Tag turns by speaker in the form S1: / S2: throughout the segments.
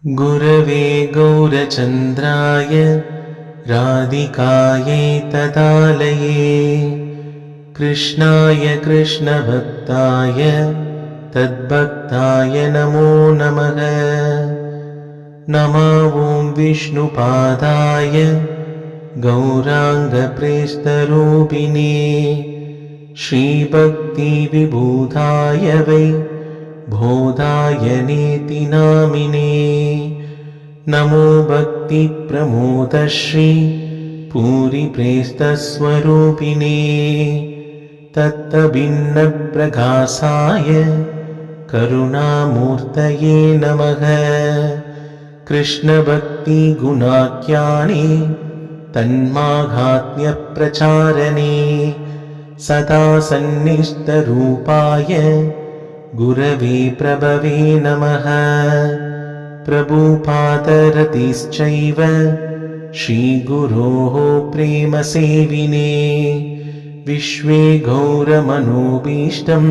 S1: गुरवे गौरचन्द्राय राधिकायै तदालये कृष्णाय कृष्णभक्ताय तद्भक्ताय नमो नमः। नमो ॐ विष्णुपादाय गौराङ्गप्रेष्ठरूपिणे श्रीभक्तिविभूताय वै बोधाय नेति नामिने। नमो भक्तिप्रमोदश्री पूरिप्रेष्ठस्वरूपिणे तत्तभिन्नप्रकाशाय करुणामूर्तये नमः। कृष्णभक्तिगुणाख्याने तन्माहात्म्यप्रचारणे सदा सन्निष्ठरूपाय गुरवे प्रभवे नमः। प्रभुपादरतिश्चैव श्रीगुरोः प्रेमसेविने विश्वे गौरमनोभीष्टं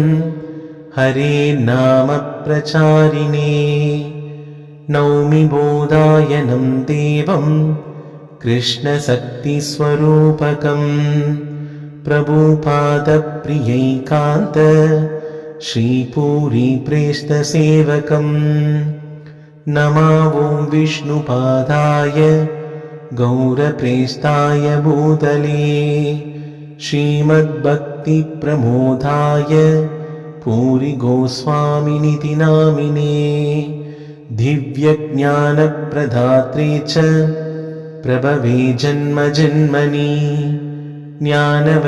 S1: हरे नाम प्रचारिणे। नौमि बोधायनं देवं कृष्णशक्तिस्वरूपकं प्रभुपादप्रियैकान्त श्रीपूरिप्रेष्ठसेवकम्। नमो ॐ विष्णुपादाय गौरप्रेष्ठाय भूतले श्रीमद्भक्तिप्रमोदाय पूरिगोस्वामिनिति नामिने। दिव्यज्ञानप्रदात्रे च प्रभवे जन्मजन्मनि ज्ञानवैराग्यदेहाय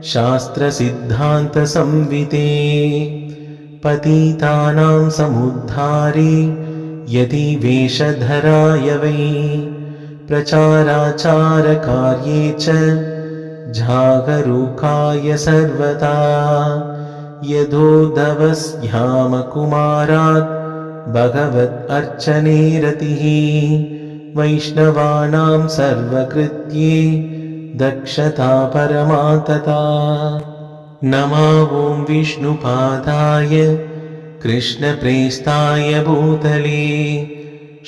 S1: शास्त्रसिद्धान्तसंविते पतितानां समुद्धारे यतिवेषधराय वै प्रचाराचारकार्ये च जागरूकाय सर्वदा यदोद्धवस्यामकुमारात् भगवत् अर्चने रतिः वैष्णवानां सर्वकृत्ये दक्षता परमा तथा। नमो ॐ विष्णुपादाय कृष्णप्रेष्ठाय भूतले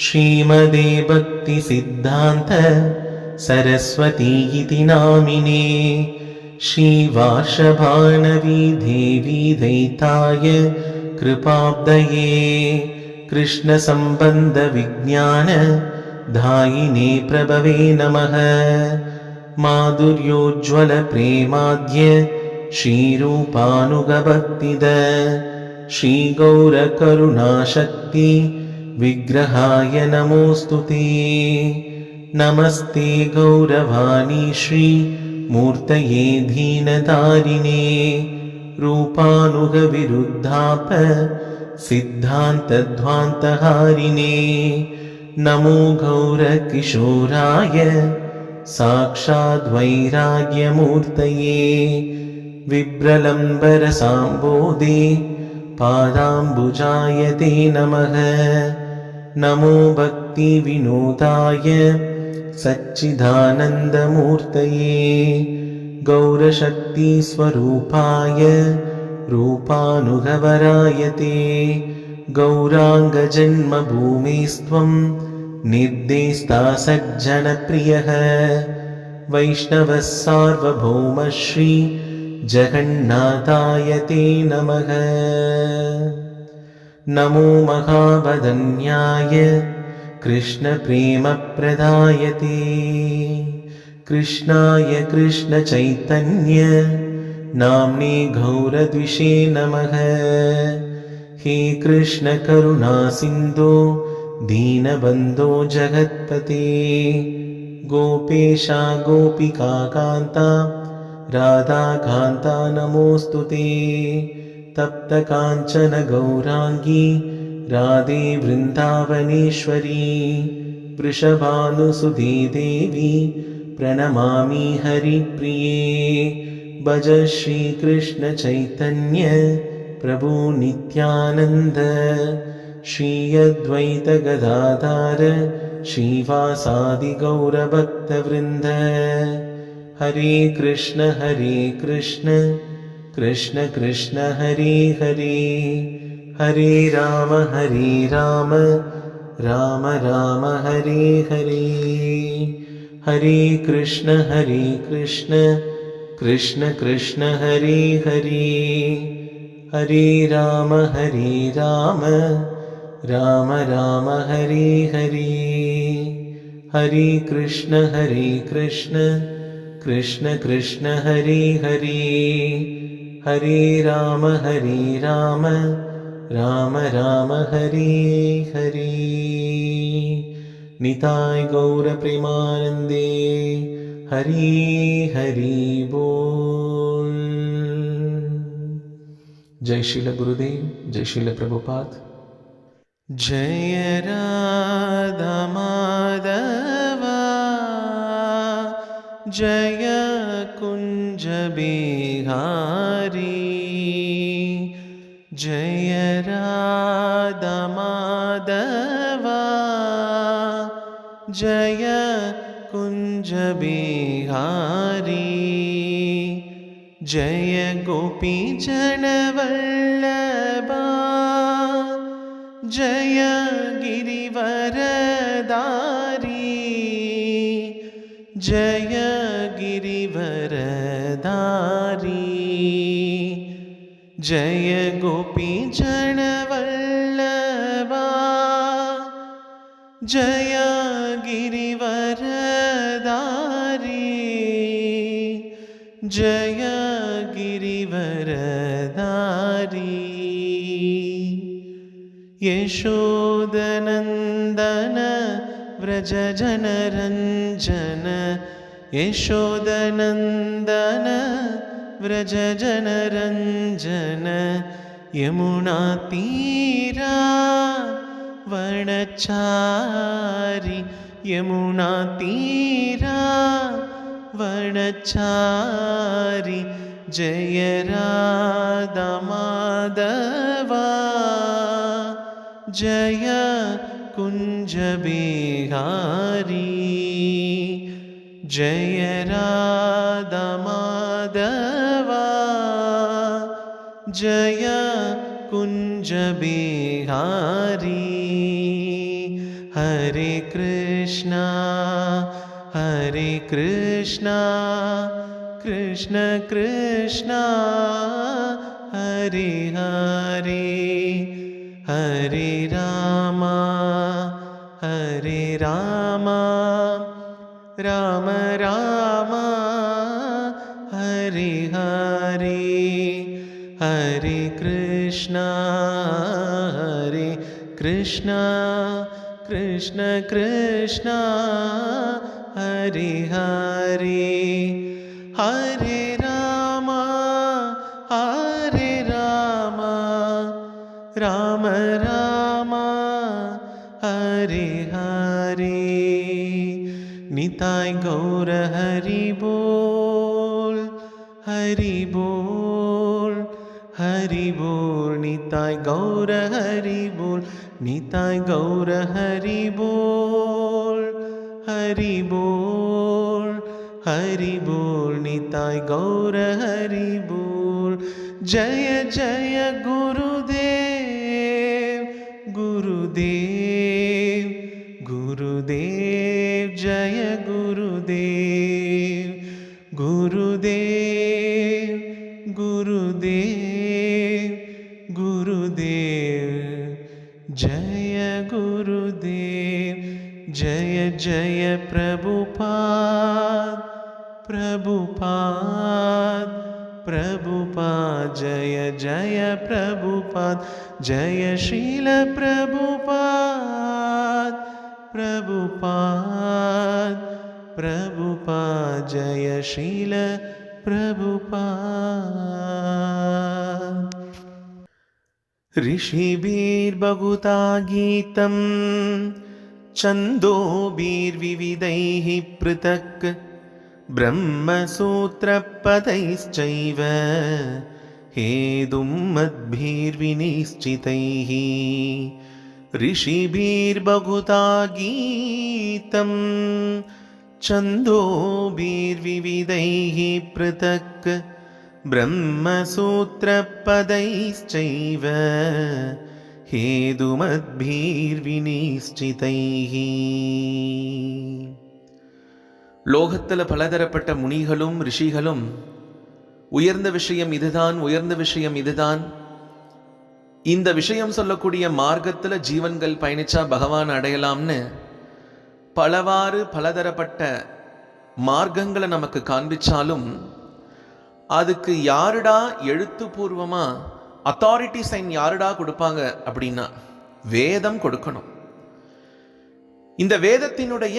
S1: श्रीमदे भक्तिसिद्धान्त सरस्वतीति नामिने श्रीवार्षभानवी देवी दैताय कृपाब्धये कृष्णसम्बन्धविज्ञान दायिने प्रभवे नमः। माधुर्योज्ज्वलप्रेमाद्य श्रीरूपानुगभक्तिद श्रीगौरकरुणाशक्ति विग्रहाय नमोऽस्तुते। नमस्ते गौरवाणी श्रीमूर्तये दीनधारिणे रूपानुगविरुद्धाप सिद्धान्तध्वान्तहारिणे। नमो गौरकिशोराय साक्षाद्वैराग्यमूर्तये विभ्रलम्बरसाम्बोधे पादाम्बुजाय ते नमः। नमो भक्तिविनोदाय सच्चिदानन्दमूर्तये गौरशक्तिस्वरूपाय रूपानुगवराय ते गौराङ्गजन्मभूमिस्त्वं निर्देष्टा सज्जनप्रियः वैष्णवः सार्वभौमः श्री जगन्नाथाय ते नमः। नमो महावदन्याय कृष्णप्रेमप्रदायते कृष्णाय कृष्णचैतन्य नाम्ने गौरद्विषे नमः। हे कृष्ण करुणासिन्धो दीनबन्धो जगत्पते गोपेशा गोपिकान्ता राधाकान्ता नमोऽस्तुते। तप्तकाञ्चन गौराङ्गी राधे वृन्दावनेश्वरी वृषभानुसुते देवी प्रणमामि हरिप्रिये। भज श्रीकृष्ण चैतन्य प्रभु नित्यानन्द श्री अद्वैत गदाधर श्रीवासादि गौरभक्तवृन्द। हरे कृष्ण कृष्ण कृष्ण हरे हरे हरे राम राम राम हरे हरे, हरे कृष्ण कृष्ण कृष्ण हरे हरे, हरे राम राम राम हरे हरे, हरे कृष्ण कृष्ण कृष्ण हरे हरे, हरे राम राम राम हरे हरे। निताय गौर प्रेमानंदे हरि हरि बोल। जय श्रील गुरुदेव, जय श्रील प्रभुपाद। जय राधा माधवा, जय कुंज बिहारी, जय राधा माधवा, जय कुंज बिहारी, जय गोपी जनवल्लभा, जय गिरिवरदारी, जय गिरिवरदारी, जय गोपी जनवल्लभा, जय गिरिवरदारी, जय गिरिवरदारी। यशोदनन्दन व्रज जनरञ्जन, यशोदनन्दन व्रज जनरञ्जन, यमुनातीरा वर्णचारि, यमुनातीरा वर्णचारि, जय राधा माधवा, जय कुंज बिहारी, जय राधा माधवा, जय कुंज बिहारी। हरे कृष्णा कृष्ण कृष्ण हरे हरे, हरे राम राम राम हरे हरे, हरे कृष्ण कृष्ण कृष्ण हरे हरे, हरे राम राम राम हरे हरे। निताय गौर हरि बोल, हरि बोल, हरि बोल। निताय गौर हरि बोल, निताय गौर हरि बोल, हरि बोल, हरि बोल। निताय गौर हरि बोल। जय जय गुरुदेव, गुरुदेव, गुरुदेव, जय गुरुदेव, गुरुदेव, गुरुदेव, गुरुदेव, जय गुरुदेव। जय जय प्रभुपाद, प्रभुपाद, प्रभुपाद, जय जय प्रभुपाद, जय श्रील प्रभुपाद, प्रभुपाद, प्रभुपाद, जय श्रील प्रभुपाद। ऋषिभिर्बहुधा गीतं, छन्दोभिर्विविधैः पृथक्, ब्रह्मसूत्रपदैश्चैव हेतुमद्भिर्विनिश्चितैः। ऋषिभिर्बहुधा गीतं, छन्दोभिर्विविधैः पृथक्, ब्रह्मसूत्रपदैश्चैव हेतुमद्भिर्विनिश्चितैः. லோகத்தில் பலதரப்பட்ட முனிகளும் ரிஷிகளும் உயர்ந்த விஷயம் இதுதான், உயர்ந்த விஷயம் இதுதான், இந்த விஷயம் சொல்லக்கூடிய மார்க்கத்தில் ஜீவன்கள் பயணிச்சா பகவான் அடையலாம்னு பலவாறு பலதரப்பட்ட மார்க்கங்களை நமக்கு காண்பிச்சாலும் அதுக்கு யாருடா எழுத்துப்பூர்வமா அத்தாரிட்டி சைன் யாருடா கொடுப்பாங்க அப்படின்னா வேதம் கொடுக்கணும். இந்த வேதத்தினுடைய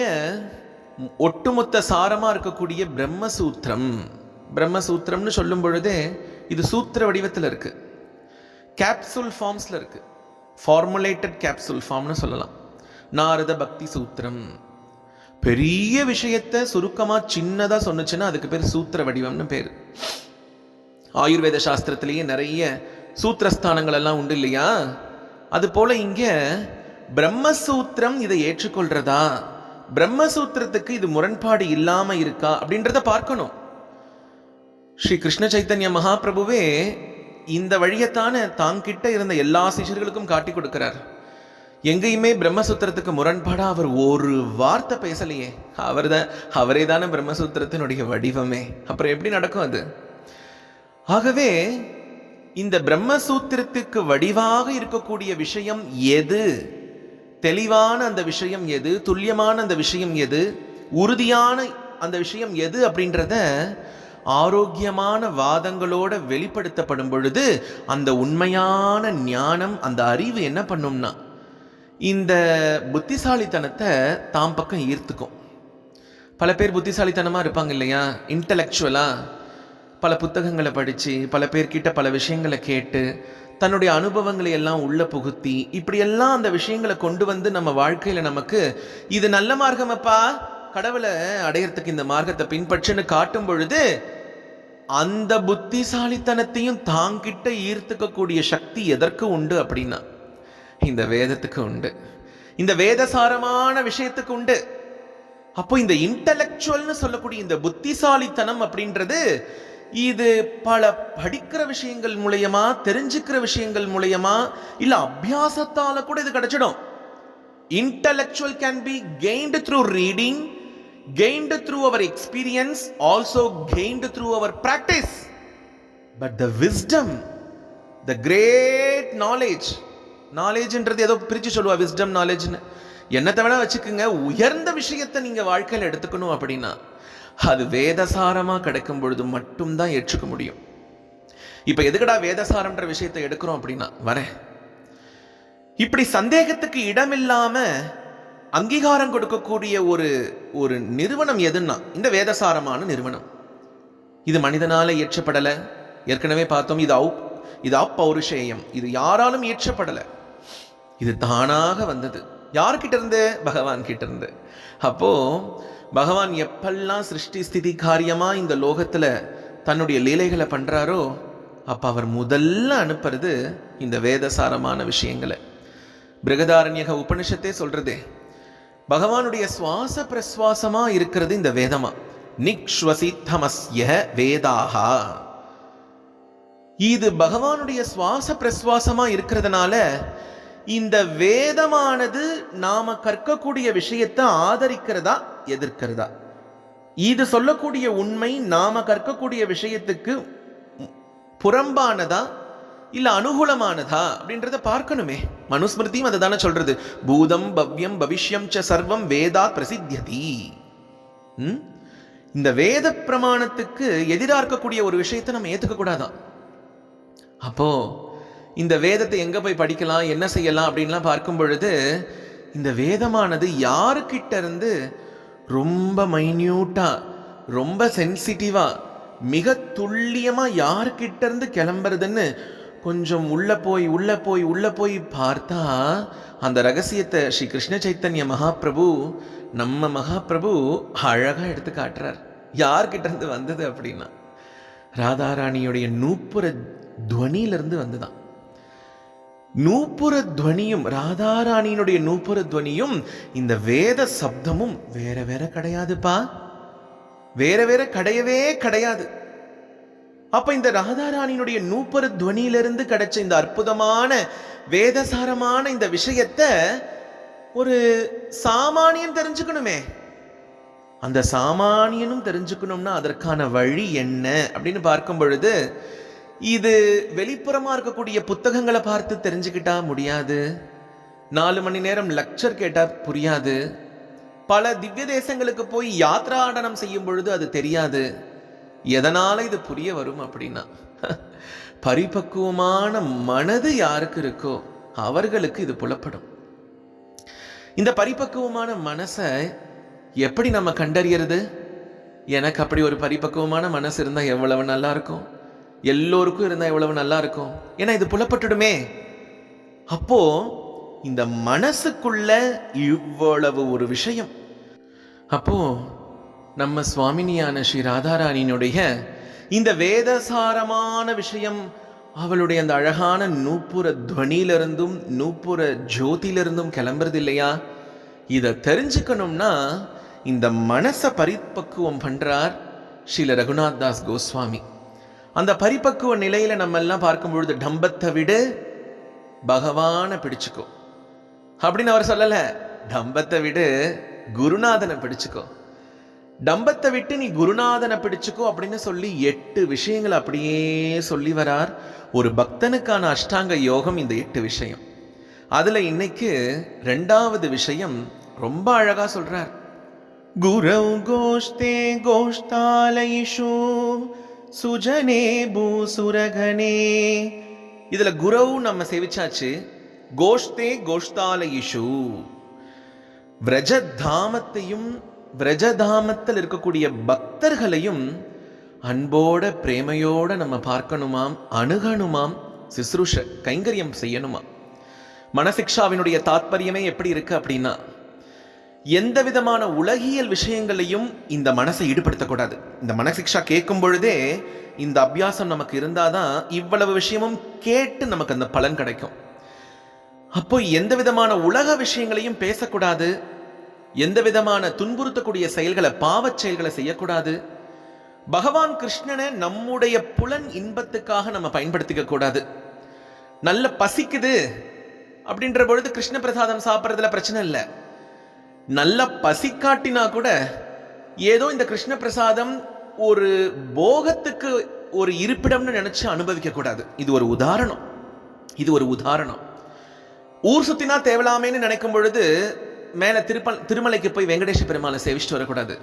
S1: ஒட்டுமொத்த சாரமா இருக்கக்கூடிய பிரம்மசூத்திரம், பிரம்மசூத்திரம்னு சொல்லும் பொழுதே இது சூத்திர வடிவத்தில் இருக்கு, கேப்சூல் ஃபார்ம்ஸ்ல இருக்கு, ஃபார்முலேட்டட் கேப்சூல் ஃபார்ம்னு சொல்லலாம். நாரத பக்தி சூத்திரம் பெரிய விஷயத்தை சுருக்கமா சின்னதா சொன்னுச்சுன்னா அதுக்கு பேர் சூத்திர வடிவம்னு பேர். ஆயுர்வேத சாஸ்திரத்திலேயே நிறைய சூத்திரஸ்தானங்கள் எல்லாம் உண்டு இல்லையா? அது போல இங்க பிரம்மசூத்திரம் இதை ஏற்றுக்கொள்றதா, பிரம்மசூத்திரத்துக்கு இது முரண்பாடு இல்லாம இருக்கா அப்படின்றத பார்க்கணும். ஸ்ரீ கிருஷ்ண சைத்தன்ய மகாபிரபுவே இந்த வழியத்தான தாங்கிட்ட இருந்த எல்லா சிஷ்யர்களுக்கும் காட்டி கொடுக்கிறார். எங்கேயுமே பிரம்மசூத்திரத்துக்கு முரண்பாடா அவர் ஒரு வார்த்தை பேசலையே. அவரே தானே பிரம்மசூத்திரத்தினுடைய வடிவமே. அப்புறம் எப்படி நடக்கும் அது? ஆகவே இந்த பிரம்மசூத்திரத்துக்கு வடிவாக இருக்கக்கூடிய விஷயம் எது, தெளிவான அந்த விஷயம் எது, துல்லியமான அந்த விஷயம் எது, உறுதியான அந்த விஷயம் எது அப்படின்றத ஆரோக்கியமான வாதங்களோட வெளிப்படுத்தப்படும் பொழுது அந்த உண்மையான ஞானம், அந்த அறிவு என்ன பண்ணும்னா இந்த புத்திசாலித்தனத்தை தாம் பக்கம் ஈர்த்துக்கும். பல பேர் புத்திசாலித்தனமாக இருப்பாங்க இல்லையா, இன்டலெக்சுவலாக பல புத்தகங்களை படித்து பல பேர்கிட்ட பல விஷயங்களை கேட்டு தன்னுடைய அனுபவங்களை எல்லாம் உள்ள புகுத்தி இப்படியெல்லாம் அந்த விஷயங்களை கொண்டு வந்து நம்ம வாழ்க்கையில் நமக்கு இது நல்ல மார்க்கமப்பா, கடவுளை அடையறதுக்கு இந்த மார்க்கத்தை பின்பற்றுன்னு காட்டும் பொழுது அந்த புத்திசாலித்தனத்தையும் தாங்கிட்ட ஈர்த்துக்கக்கூடிய சக்தி எதற்கு உண்டு அப்படின்னா இந்த வேதத்துக்கு உண்டு, இந்த வேதசாரமான விஷயத்துக்கு உண்டு. அப்போ இந்த இன்டலெக்சுவல்னு சொல்லக்கூடிய இந்த புத்திசாலித்தனம் அப்படின்றது இது பல படிக்கிற விஷயங்கள் மூலயமா, தெரிஞ்சுக்கிற விஷயங்கள் மூலயமா, இல்ல அபியாசத்தால கூட இது கிடைச்சிடும். Intellectual can be gained through reading, gained through our experience, also gained through our practice. But the wisdom, the great knowledge என்றது ஏதோ பிரிச்சு சொல்லுவா, wisdom knowledge என்னத்தை வேணா வச்சுக்குங்க, உயர்ந்த விஷயத்தை நீங்க வாழ்க்கையில் எடுத்துக்கணும் அப்படின்னா அது வேதசாரமா கிடைக்கும் பொழுது மட்டும்தான் ஏற்றுக்க முடியும். இப்ப எதுக்கடா வேதசாரம்ன்ற விஷயத்தை எடுக்கிறோம் அப்படின்னா வரேன், இப்படி சந்தேகத்துக்கு இடமில்லாம அங்கீகாரம் கொடுக்கக்கூடிய ஒரு நிறுவனம் எதுன்னா இந்த வேதசாரமான நிறுவனம். இது மனிதனால இயற்றப்படலை, ஏற்கனவே பார்த்தோம். இது அப்பௌருஷேயம், இது யாராலும் இயற்றப்படலை, இது தானாக வந்தது. யார்கிட்ட இருந்து? பகவான் கிட்ட இருந்து. அப்போ பகவான் எப்பெல்லாம் சிருஷ்டி ஸ்திதி காரியமா இந்த லோகத்துல தன்னுடைய லீலைகளை பண்றாரோ அப்ப அவர் முதல்ல அனுப்புறது இந்த வேதசாரமான விஷயங்களை. பிருகதாரண்யக உபனிஷத்தே சொல்றதே பகவானுடைய சுவாச பிரஸ்வாசமா இருக்கிறது இந்த வேதமா. நிக்ஷ்வசித்தமஸ்ய வேதாஹா, இது பகவானுடைய சுவாச பிரஸ்வாசமா இருக்கிறதுனால இந்த வேதமானது நாம கற்கக்கூடிய விஷயத்தை ஆதரிக்கிறதா எதிர்க்கிறதா, இது சொல்லக்கூடிய உண்மை நாம கற்கக்கூடிய விஷயத்துக்கு புறம்பானதா இல்ல அனுகூலமானதா அப்படின்றத பார்க்கணுமே. மனுஸ்மிருதியும் அதை தானே சொல்றது, பூதம் பவ்யம் பவிஷ்யம் ச சர்வம் வேதா பிரசித்தியதி. இந்த வேத பிரமாணத்துக்கு எதிராக இருக்கக்கூடிய ஒரு விஷயத்தை நம்ம ஏத்துக்க கூடாதான். அப்போ இந்த வேதத்தை எங்க போய் படிக்கலாம், என்ன செய்யலாம் அப்படின்லாம் பார்க்கும் பொழுது இந்த வேதமானது யாருக்கிட்ட இருந்து ரொம்ப மைன்யூட்டா, ரொம்ப சென்சிட்டிவா, மிக துல்லியமா யாருக்கிட்ட இருந்து கிளம்புறதுன்னு கொஞ்சம் உள்ள போய் பார்த்தா அந்த ரகசியத்தை ஸ்ரீ கிருஷ்ண சைத்தன்ய மகாபிரபு, நம்ம மகாபிரபு அழகா எடுத்து காட்டுறார். யார்கிட்ட இருந்து வந்தது அப்படின்னா ராதாராணியுடைய நூப்புர துவனியிலிருந்து வந்துதான். நூப்புர துவனியும் ராதாராணியினுடைய நூப்புர துவனியும் இந்த வேத சப்தமும் வேற வேற கிடையாதுப்பா, வேற வேற கிடையவே கிடையாது. அப்ப இந்த ராதாராணியினுடைய நூப்பரு துவனியிலிருந்து கிடைச்ச இந்த அற்புதமான வேதசாரமான இந்த விஷயத்தை ஒரு சாமானியன் தெரிஞ்சுக்கணுமே. அந்த சாமானியனும் தெரிஞ்சுக்கணும்னா அதற்கான வழி என்ன அப்படின்னு பார்க்கும் பொழுது, இது வெளிப்புறமா இருக்கக்கூடிய புத்தகங்களை பார்த்து தெரிஞ்சுக்கிட்டா முடியாது. 4 மணி நேரம் லெக்சர் கேட்டா புரியாது. பல திவ்ய தேசங்களுக்கு போய் யாத்ராடனம் செய்யும் பொழுது அது தெரியாது. எதனால இது புரிய வரும் அப்படின்னா, பரிபக்குவமான மனது யாருக்கு இருக்கோ அவர்களுக்கு இது புலப்படும். இந்த பரிபக்குவமான மனசை எப்படி நம்ம கண்டறியறது? எனக்கு அப்படி ஒரு பரிபக்குவமான மனசு இருந்தா எவ்வளவு நல்லா இருக்கும், எல்லோருக்கும் இருந்தா எவ்வளவு நல்லா இருக்கும். ஏன்னா இது புலப்பட்டுடுமே. அப்போ இந்த மனசுக்குள்ள இவ்வளவு ஒரு விஷயம். அப்போ நம்ம சுவாமினியான ஸ்ரீ ராதாராணியினுடைய இந்த வேதசாரமான விஷயம் அவளுடைய அந்த அழகான நூப்புர துவனியிலிருந்தும் நூப்புர ஜோதியிலிருந்தும் கிளம்புறது இல்லையா? இதை தெரிஞ்சுக்கணும்னா இந்த மனசை பரிபக்குவம் பண்றார் ஸ்ரீல ரகுநாத் தாஸ் கோஸ்வாமி. அந்த பரிபக்குவ நிலையில நம்ம எல்லாம் பார்க்கும் பொழுது, டம்பத்தை விடு பகவானை பிடிச்சுக்கோ அப்படின்னு அவர் சொல்லல. டம்பத்தை விடு குருநாதனை பிடிச்சுக்கோ, டம்பத்தை விட்டு நீ குருநாதனை பிடிச்சுக்கோ அப்படின்னு சொல்லி 8 விஷயங்கள் அப்படியே சொல்லி வரார். ஒரு பக்தனுக்கான அஷ்டாங்க யோகம் இந்த 8 விஷயம். அதுல இன்னைக்கு 2வது விஷயம் ரொம்ப அழகா சொல்றார். குரௌ கோஷ்டே கோஷ்டாலயிஷு சுஜனே பூசுரகனே. இதுல குரௌ நம்ம சேவிச்சாச்சு. கோஷ்டே கோஷ்டாலயிஷு, விரஜதாமத்தையும் விரஜதாமத்தில் இருக்கக்கூடிய பக்தர்களையும் அன்போட பிரேமையோட நம்ம பார்க்கணுமாம், அணுகணுமாம், சிசுருஷ கைங்கரியம் செய்யணுமாம். மனசிக்ஷாவினுடைய தாத்பரியமே எப்படி இருக்கு அப்படின்னா, எந்த விதமான உலகியல் விஷயங்களையும் இந்த மனசை ஈடுபடுத்தக்கூடாது. இந்த மனசிக்ஷா கேட்கும் பொழுதே இந்த அபியாசம் நமக்கு இருந்தாதான் இவ்வளவு விஷயமும் கேட்டு நமக்கு அந்த பலன் கிடைக்கும். அப்போ எந்த விதமான உலக விஷயங்களையும் பேசக்கூடாது, எந்த விதமான துன்புறுத்தக்கூடிய செயல்களை, பாவச் செயல்களை செய்யக்கூடாது. பகவான் கிருஷ்ணனை நம்முடைய புலன் இன்பத்துக்காக நம்ம பயன்படுத்திக்க கூடாது. நல்ல பசிக்குது அப்படின்ற பொழுது கிருஷ்ண பிரசாதம் சாப்பிட்றதுல பிரச்சனை இல்லை. நல்ல பசிக்காட்டினா கூட ஏதோ இந்த கிருஷ்ண பிரசாதம் ஒரு போகத்துக்கு ஒரு இருப்பிடம்னு நினைச்சு அனுபவிக்க கூடாது. இது ஒரு உதாரணம். இது ஒரு உதாரணம். ஊர் சுத்தினா தேவலாமேன்னு நினைக்கும் பொழுது மேல திருமலைக்கு போய் வெங்கடேஷ பெருமாளை சேவிச்சுட்டு வரக்கூடாது.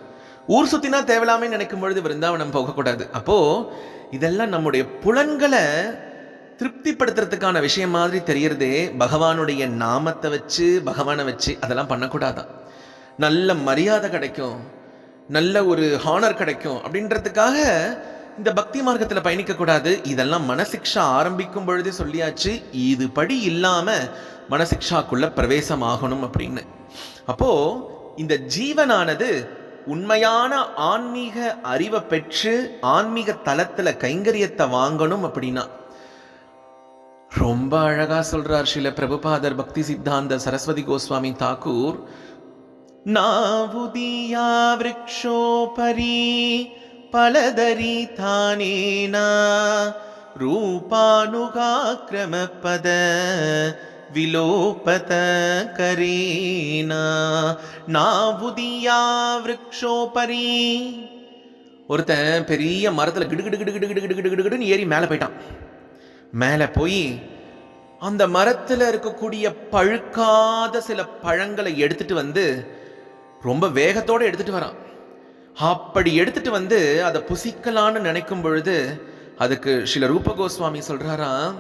S1: ஊர் சுத்தினா தேவலாமே நினைக்கும் பொழுது விருந்தாவனம் போகக்கூடாது. அப்போ இதெல்லாம் நம்முடைய புலன்களை திருப்திப்படுத்துறதுக்கான விஷயம் மாதிரி தெரியறதே. பகவானுடைய நாமத்தை வச்சு, பகவானை வச்சு அதெல்லாம் பண்ணக்கூடாதான். நல்ல மரியாதை கிடைக்கும், நல்ல ஒரு ஹானர் கிடைக்கும் அப்படின்றதுக்காக இந்த பக்தி மார்க்கத்தில் பயணிக்க கூடாது. இதெல்லாம் மனசிக்ஷா ஆரம்பிக்கும் பொழுதே சொல்லியாச்சு. இது படி இல்லாம மனசிக்ஷாக்குள்ள பிரவேசம் ஆகணும் அப்படின்னு. அப்போ இந்த ஜீவனானது உண்மையான ஆன்மீக அறிவை பெற்று ஆன்மீக தலத்துல கைங்கரியத்தை வாங்கணும் அப்படின்னா ரொம்ப அழகா சொல்றார் ஸ்ரீல பிரபுபாதர் பக்தி சித்தாந்த சரஸ்வதி கோஸ்வாமி தாக்கூர். நாவுதியா விருக்ஷோபரி பலதரி தானேனா ரூபானுகா கிரமபத விலோபத கரீனா. நாவுதியா விருக்ஷோபரி. ஒருத்தன் பெரிய மரத்துல கிடு கிடு கிடு கிடு கிடு கிடு கிடு கிடுன்னு ஏறி மேலே போயிட்டான். மேலே போய் அந்த மரத்தில் இருக்கக்கூடிய பழுக்காத சில பழங்களை எடுத்துட்டு வந்து ரொம்ப வேகத்தோடு எடுத்துட்டு வரான். அப்படி எடுத்துட்டு வந்து அதை புசிக்கலான்னு நினைக்கும் பொழுது அதுக்கு ஸ்ரீல ரூப கோஸ்வாமி சொல்றாராம்,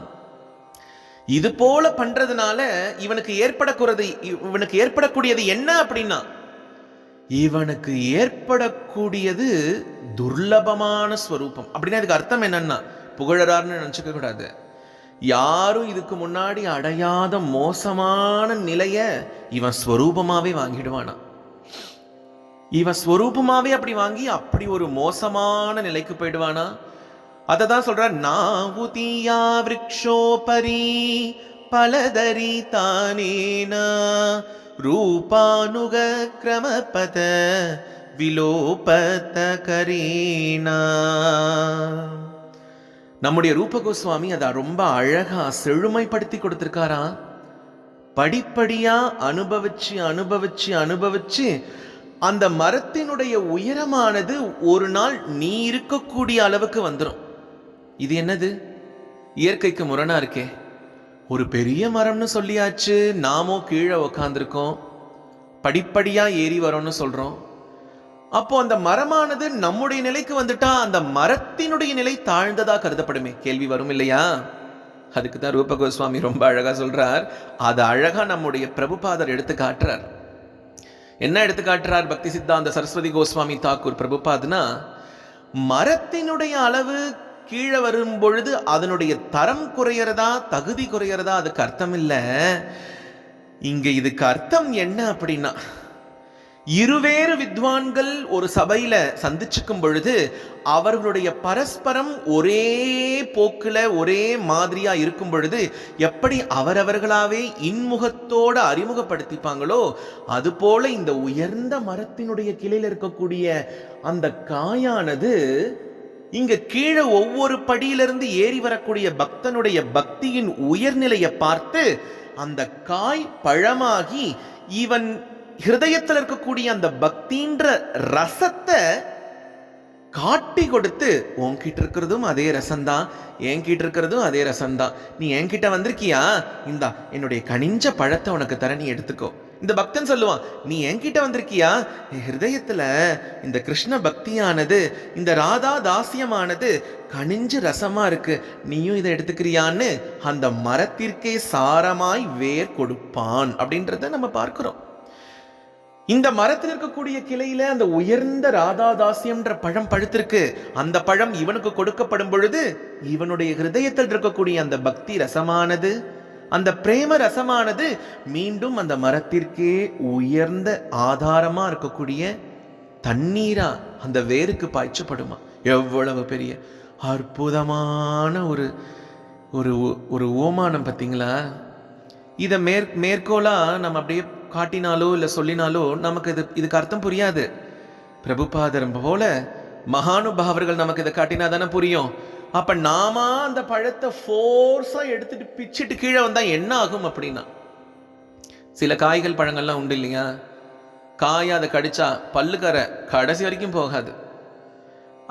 S1: இது போல பண்றதுனால இவனுக்கு ஏற்படக்கூடியது என்ன அப்படின்னா, இவனுக்கு ஏற்படக்கூடியது துர்லபமான ஸ்வரூபம். அப்படின்னா இதுக்கு அர்த்தம் என்னன்னா, புகழறார்னு நினைச்சுக்க கூடாது. யாரும் இதுக்கு முன்னாடி அடையாத மோசமான நிலைய இவன் ஸ்வரூபமாவே வாங்கிடுவானா. இவன் ஸ்வரூபமாவே அப்படி வாங்கி அப்படி ஒரு மோசமான நிலைக்கு போயிடுவானா. அதை தான் சொல்ற, நாவுதியா விருக்ஷோபரி பலதரி தானேனா ரூபானுக கிரமபத விலோபத கரீனா. நம்முடைய ரூப கோஸ்வாமி அதை ரொம்ப அழகா செழுமைப்படுத்தி கொடுத்திருக்காரா. படிப்படியா அனுபவிச்சு அனுபவிச்சு அனுபவிச்சு அந்த மரத்தினுடைய உயரமானது ஒரு நாள் நீ இருக்கக்கூடிய அளவுக்கு வந்துடும். இது என்னது, இயற்கைக்கு முரணா இருக்கே. ஒரு பெரிய மரம்னு சொல்லியாச்சு, நாமோ கீழே உக்காந்துருக்கோம், படிப்படியா ஏறி வரோம்னு சொல்றோம். அப்போ அந்த மரமானது நம்முடைய நிலைக்கு வந்துட்டா அந்த மரத்தினுடைய நிலை தாழ்ந்ததா கருதப்படுமே, கேள்வி வரும் இல்லையா? அதுக்கு தான் ரூப கோஸ்வாமி ரொம்ப அழகா சொல்றார். அது அழகா நம்முடைய பிரபுபாதர் எடுத்து காட்டுறார். என்ன எடுத்து காட்டுறார் பக்தி சித்தாந்த சரஸ்வதி கோஸ்வாமி தாக்கூர் பிரபுபாத்னா, மரத்தினுடைய அளவு கீழே வரும் பொழுது அதனுடைய தரம் குறையறதா தகுதி குறையறதா அதுக்கு அர்த்தம் இல்லை. இங்க இதுக்கு அர்த்தம் என்ன அப்படின்னா, இருவேறு வித்வான்கள் ஒரு சபையில சந்திச்சுக்கும் பொழுது அவர்களுடைய பரஸ்பரம் ஒரே போக்குல ஒரே மாதிரியா இருக்கும் பொழுது எப்படி அவரவர்களாவே இன்முகத்தோட அறிமுகப்படுத்திப்பாங்களோ அதுபோல இந்த உயர்ந்த மரத்தினுடைய கிளையில இருக்கக்கூடிய அந்த காயானது இங்க கீழே ஒவ்வொரு படியிலிருந்து ஏறி வரக்கூடிய பக்தனுடைய பக்தியின் உயர்நிலையை பார்த்து அந்த காய் பழமாகி இவன் ஹிருதயத்தில் இருக்கக்கூடிய அந்த பக்தின்ற ரசத்தை காட்டி கொடுத்து, உன்கிட்ட இருக்கிறதும் அதே ரசம்தான், என்கிட்ட இருக்கிறதும் அதே ரசம்தான், நீ என்கிட்ட வந்திருக்கியா, இந்தா என்னுடைய கனிஞ்ச பழத்தை உனக்கு தர, நீ எடுத்துக்கோ. இந்த பக்தன் சொல்லுவான், நீ என்கிட்ட வந்திருக்கியா, என் ஹிருதயத்துல இந்த கிருஷ்ண பக்தியானது இந்த ராதா தாசியமானது கனிஞ்சு ரசமா இருக்கு, நீயும் இதை எடுத்துக்கிறியான்னு அந்த மரத்திற்கே சாரமாய் வேர் கொடுப்பான் அப்படின்றத நம்ம பார்க்கிறோம். இந்த மரத்தில் இருக்கக்கூடிய கிளையில அந்த உயர்ந்த ராதாதாசியம்ன்ற பழம் பழுத்திருக்கு. அந்த பழம் இவனுக்கு கொடுக்கப்படும் பொழுது இவனுடைய ஹிருதயத்தில் இருக்கக்கூடிய அந்த பக்தி ரசமானது, அந்த பிரேம ரசமானது மீண்டும் அந்த மரத்திற்கே உயர்ந்த ஆதாரமா இருக்கக்கூடிய தண்ணீரா அந்த வேருக்கு பாய்ச்சப்படுமா. எவ்வளவு பெரிய அற்புதமான ஒரு ஒரு ஒரு ஓமானம் பார்த்தீங்களா? இதை மேற்கோளா நம்ம அப்படியே காட்டினாலோ இல்லை சொல்லினாலோ நமக்கு இதுக்கு அர்த்தம் புரியாது. பிரபுபாதர் போல மகானுபாவர்கள் நமக்கு இதை காட்டினா தானே புரியும். அப்ப நாம அந்த பழத்தை ஃபோர்ஸா எடுத்துட்டு பிச்சுட்டு கீழே வந்தா என்ன ஆகும் அப்படின்னா, சில காய்கள் பழங்கள்லாம் உண்டு இல்லையா, காயை அதை கடிச்சா பல்லுக்கரை கடைசி வரைக்கும் போகாது.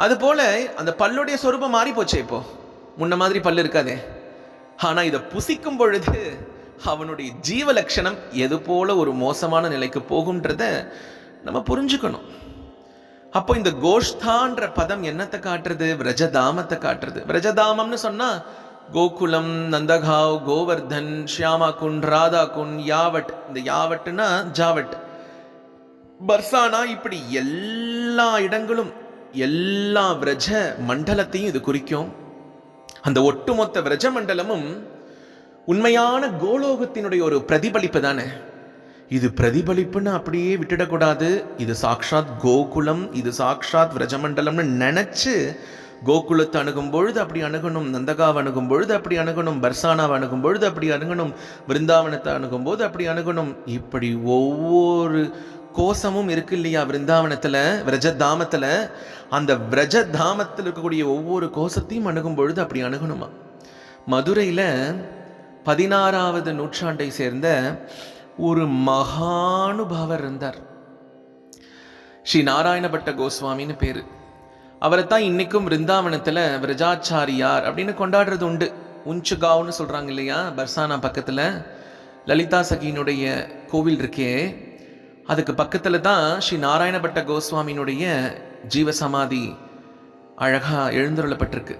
S1: அது போல அந்த பல்லுடைய சொரூபம் மாறி போச்சு. இப்போ முன்ன மாதிரி பல்லு இருக்காதே. ஆனா இதை புசிக்கும் பொழுது அவனுடைய ஜீவ லட்சணம் எது போல ஒரு மோசமான நிலைக்கு போகும்ன்றத நம்ம புரிஞ்சுக்கணும். அப்போ இந்த கோஷ்தான்ற பதம் என்னத்தை காட்டுறது? விரஜதாமத்தை காட்டுறது. விரஜதாமம்னு சொன்னா கோகுலம், நந்தகாவ், கோவர்தன், ஷியாமா குண்ட், ராதா குண்ட், யாவட். இந்த யாவட்னா ஜாவட், பர்சானா, இப்படி எல்லா இடங்களும் எல்லா விரஜ மண்டலத்தையும் இது குறிக்கும். அந்த ஒட்டுமொத்த விரஜ மண்டலமும் உண்மையான கோலோகத்தினுடைய ஒரு பிரதிபலிப்பு தானே. இது பிரதிபலிப்புன்னு அப்படியே விட்டுடக்கூடாது. இது சாக்ஷாத் கோகுலம், இது சாக்ஷாத் விரஜமண்டலம்னு நினைச்சு கோகுலத்தை அணுகும் பொழுது அப்படி அணுகணும், நந்தகாவை அணுகும் பொழுது அப்படி அணுகணும், பர்சானாவை அணுகும் பொழுது அப்படி அணுகணும், விருந்தாவனத்தை அணுகும் போது அப்படி அணுகணும். இப்படி ஒவ்வொரு கோசமும் இருக்கு இல்லையா விருந்தாவனத்துல, விரஜதாமத்துல. அந்த விரஜதாமத்தில் இருக்கக்கூடிய ஒவ்வொரு கோசத்தையும் அணுகும் பொழுது அப்படி அணுகணுமா. மதுரையில 16வது நூற்றாண்டை சேர்ந்த ஒரு மகானுபாவர் இருந்தார். ஸ்ரீ நாராயண பட்ட கோஸ்வாமின்னு பேரு. அவரை தான் இன்னைக்கும் விருந்தாவனத்துல விரஜாச்சாரியார் அப்படின்னு கொண்டாடுறது உண்டு. உஞ்சுகாவ்னு சொல்றாங்க இல்லையா, பர்சானா பக்கத்துல லலிதா சகியினுடைய கோவில் இருக்கே, அதுக்கு பக்கத்துல தான் ஸ்ரீ நாராயண பட்ட கோஸ்வாமியினுடைய ஜீவசமாதி அழகா எழுந்தருளப்பட்டிருக்கு.